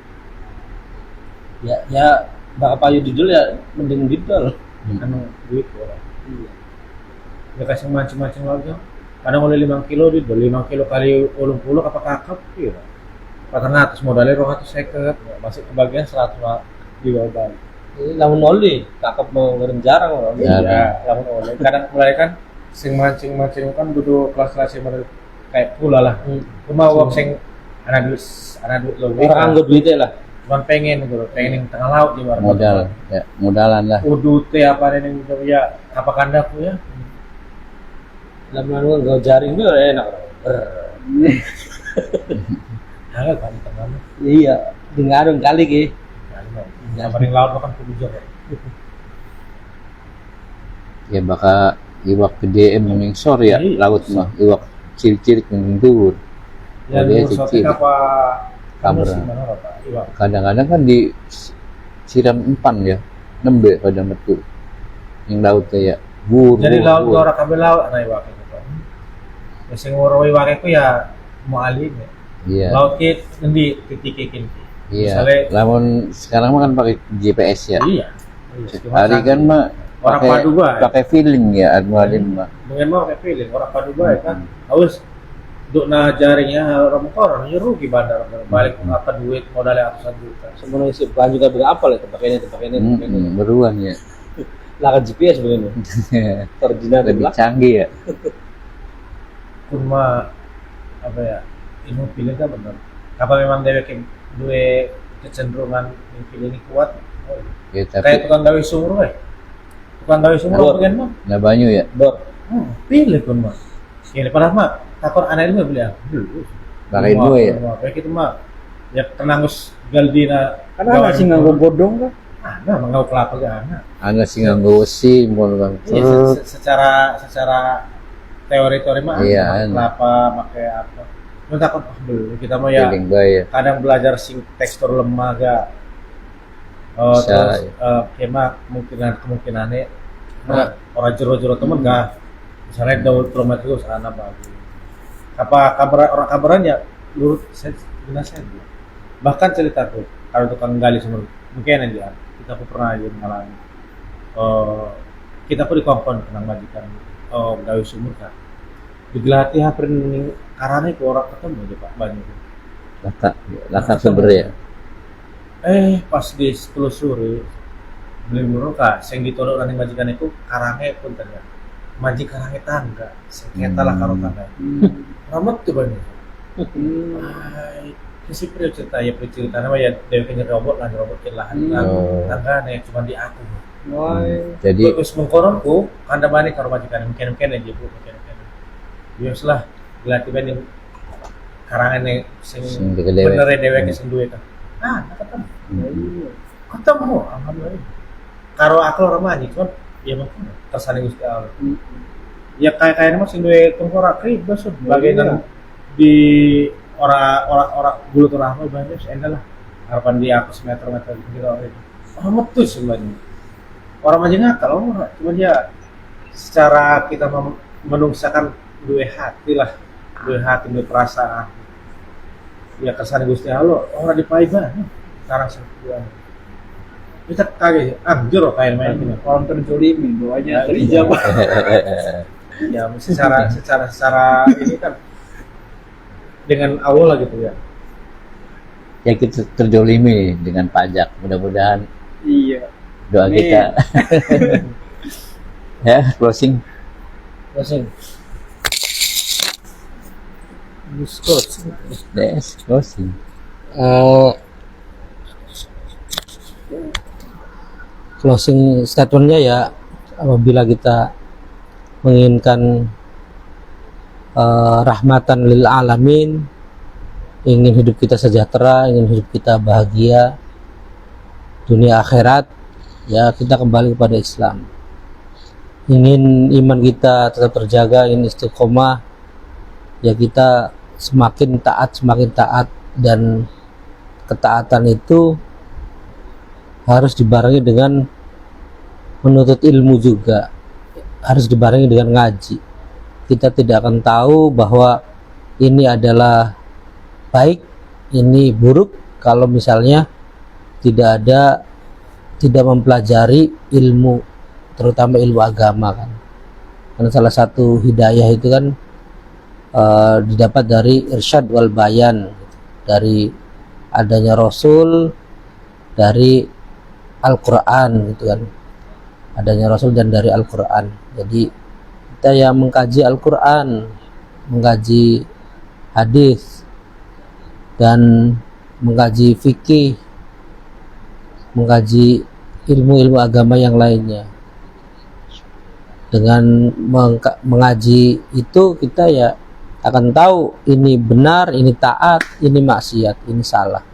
Speaker 3: ya bakal payu didol ya mending didol
Speaker 4: anu duit orang. Iya. Ya kasih macam-macam lagi. Kadang oleh 5 kilo di 5 kilo kali 80 apa kakap iya. 400 modalnya 250 masih kebagian 100 lah di bawah.
Speaker 3: ini lamun oli kakap mau ngerem jarang orang
Speaker 1: Ya.
Speaker 4: Iya, lamun oleh. Kadang mulai kan sing mancing-mancing kan butuh kelas-kelas yang menurut kayak pula lah. Cuma wong sing anak duit lo.
Speaker 3: orang anggo duitnya lah
Speaker 4: Cuman pengen yang tengah laut di luar.
Speaker 1: Modal ya, modalan lah.
Speaker 4: Udu teh apa yang ya apa kandaku ya.
Speaker 3: lamun anu nggo jaring itu enak
Speaker 4: Nah, kan tengah.
Speaker 3: iya dengar kali ki
Speaker 4: Yang paling laut makan kudu ya.
Speaker 1: Ya bakal iwak gede mending sor ya
Speaker 4: Iya.
Speaker 1: laut mah iwak cilik-cilik mending dur.
Speaker 4: Ya
Speaker 1: dia
Speaker 4: lu
Speaker 1: kecil.
Speaker 4: sotek apa
Speaker 1: Kamera.
Speaker 4: kamu sih mana apa? Iya.
Speaker 1: Kadang-kadang kan disiram empan ya, nembe pada metu. Yang lautnya ya bur.
Speaker 4: Jadi
Speaker 1: bur,
Speaker 4: laut
Speaker 1: bur.
Speaker 4: orang kabel laut ana iwak itu kan. Ya sing ora iwak itu ya mau alim ya.
Speaker 1: Iya.
Speaker 4: Laut ki endi titikin.
Speaker 1: Iya.
Speaker 4: Misalnya-
Speaker 1: Namun sekarang mah kan pakai GPS ya.
Speaker 4: Iya.
Speaker 1: Hari kan mah
Speaker 4: orang padu bae.
Speaker 1: pakai feeling ya admualim mah.
Speaker 4: Dengan mau kayak feeling orang padu bae kan. Harus duk na jaringnya orang koran ya rugi bandar balik apa duit modalnya ratusan juta.
Speaker 3: sebenarnya sih bukan juga berapa lah tempat ini
Speaker 1: Beruan ya.
Speaker 3: lakan GPS begini koordinat
Speaker 1: Lebih
Speaker 3: belakang
Speaker 1: canggih ya.
Speaker 4: Cuma apa ya ilmu pilih kan bener apa memang dia dua kecenderungan yang pilih ini kuat
Speaker 1: Ya,
Speaker 4: kayak
Speaker 1: tapi
Speaker 4: tukang gawe sumur tukang gawe sumur
Speaker 3: Bor.
Speaker 4: apa kan mah
Speaker 1: nggak banyak ya.
Speaker 3: dor
Speaker 4: pilih pun mah ini padahal mah takor anak itu beli
Speaker 1: Pakai dua ya.
Speaker 4: kayak gitu mah ya tenangus galdina
Speaker 2: Karena ada sih nganggo bodong kan.
Speaker 4: nah mengau kelapa gak anak
Speaker 1: Anda sih nganggo wesi mau bang.
Speaker 4: iya, secara teori-teori mah
Speaker 1: Iya,
Speaker 4: pakai kelapa pakai apa cuma takut kita mau ya
Speaker 1: Feeling bae ya.
Speaker 4: kadang belajar sing tekstur lemah gak
Speaker 1: Bisa,
Speaker 4: terus
Speaker 1: ya.
Speaker 4: kema kemungkinannya orang jero-jero temen gak misalnya daun kilometer itu sana bagus apa kabar orang kabarannya lurut saya bahkan cerita tuh kalau tukang gali sumur mungkin aja kita pernah aja mengalami kita pun di kompon kenang majikan gawe sumur kan digelati hampir karena itu orang ketemu aja pak banyak
Speaker 1: Laka sumber ya.
Speaker 4: pas ditelusuri beli murah kak sing ditolak nanti majikan itu karangnya pun ternyata majik karangnya tangga sengketa lah karo tangga ramet tuh banyak si pria cerita ya pria cerita nama ya dia punya robot lah robot ke lahan tangga nih cuma di aku
Speaker 1: Jadi
Speaker 4: terus mengkoronku anda balik karo majikan mungkin aja bu mungkin bias lah dilatih banding karangan nih sing
Speaker 1: Sing degedewek.
Speaker 4: bener dewek sing duwe kan ketemu alhamdulillah karo aku orang majik kan ya mungkin tersane Gusti Allah ya kayak mah sing duwe tengkorak ribet bagian di orang bulu rahma banyak endah lah harapan dia aku semeter gitu metu sebenarnya orang aja ngakal orang cuma dia secara kita menungsakan dua hati lah dua perasaan ya kesan Gusti Allah orang dipai banget sekarang sebuah kita kaget anjir kayak main ini
Speaker 2: Orang terjolimi doanya
Speaker 4: Ya,
Speaker 2: terijabah.
Speaker 4: ya secara ini kan dengan Allah gitu ya
Speaker 1: ya kita terjolimi dengan pajak. Mudah-mudahan
Speaker 2: Iya.
Speaker 1: doa
Speaker 2: Amin.
Speaker 1: kita. Ya closing. Yes, closing.
Speaker 3: Closing statementnya ya apabila kita menginginkan rahmatan lil alamin, ingin hidup kita sejahtera, ingin hidup kita bahagia dunia akhirat, ya kita kembali kepada Islam. Ingin iman kita tetap terjaga, ingin istiqomah, ya kita semakin taat, dan ketaatan itu harus dibarengi dengan menuntut ilmu juga, harus dibarengi dengan ngaji. Kita tidak akan tahu bahwa ini adalah baik, ini buruk kalau misalnya tidak mempelajari ilmu, terutama ilmu agama kan. Karena salah satu hidayah itu kan didapat dari irsyad wal bayan, dari adanya Rasul, dari Al-Quran gitu kan, adanya Rasul dan dari Al-Quran. Jadi kita yang mengkaji Al-Quran, mengkaji hadis, dan mengkaji fikih, mengkaji ilmu-ilmu agama yang lainnya. Dengan mengaji itu kita ya akan tahu ini benar, ini taat, ini maksiat, ini salah.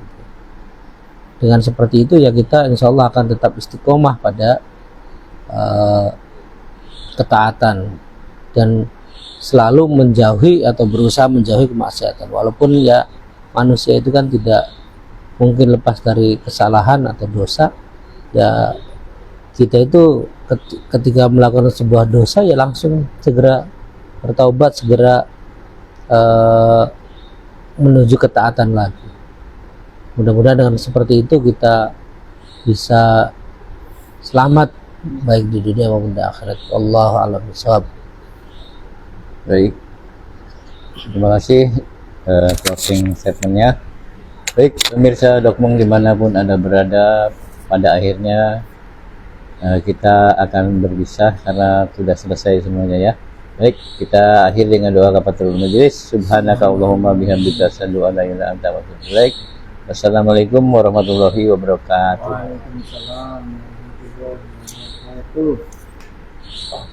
Speaker 3: Dengan seperti itu ya kita insya Allah akan tetap istiqomah pada ketaatan dan selalu menjauhi atau berusaha menjauhi kemaksiatan. Walaupun ya manusia itu kan tidak mungkin lepas dari kesalahan atau dosa, ya kita itu ketika melakukan sebuah dosa ya langsung segera bertaubat, segera menuju ketaatan lagi. Mudah-mudahan dengan seperti itu kita bisa selamat baik di dunia maupun di akhirat. Wallahu a'lam bishawab.
Speaker 1: Baik, terima kasih closing statementnya. Baik pemirsa Dokmong dimanapun Anda berada, pada akhirnya kita akan berpisah karena sudah selesai semuanya ya. Baik, kita akhir dengan doa kafatul majlis. Subhanaka Allahumma bihamdika asyhadu an la ilaha illa anta astaghfiruka wa atubu ilaik. Wassalamualaikum warahmatullahi wabarakatuh.
Speaker 2: Waalaikumsalam warahmatullahi wabarakatuh.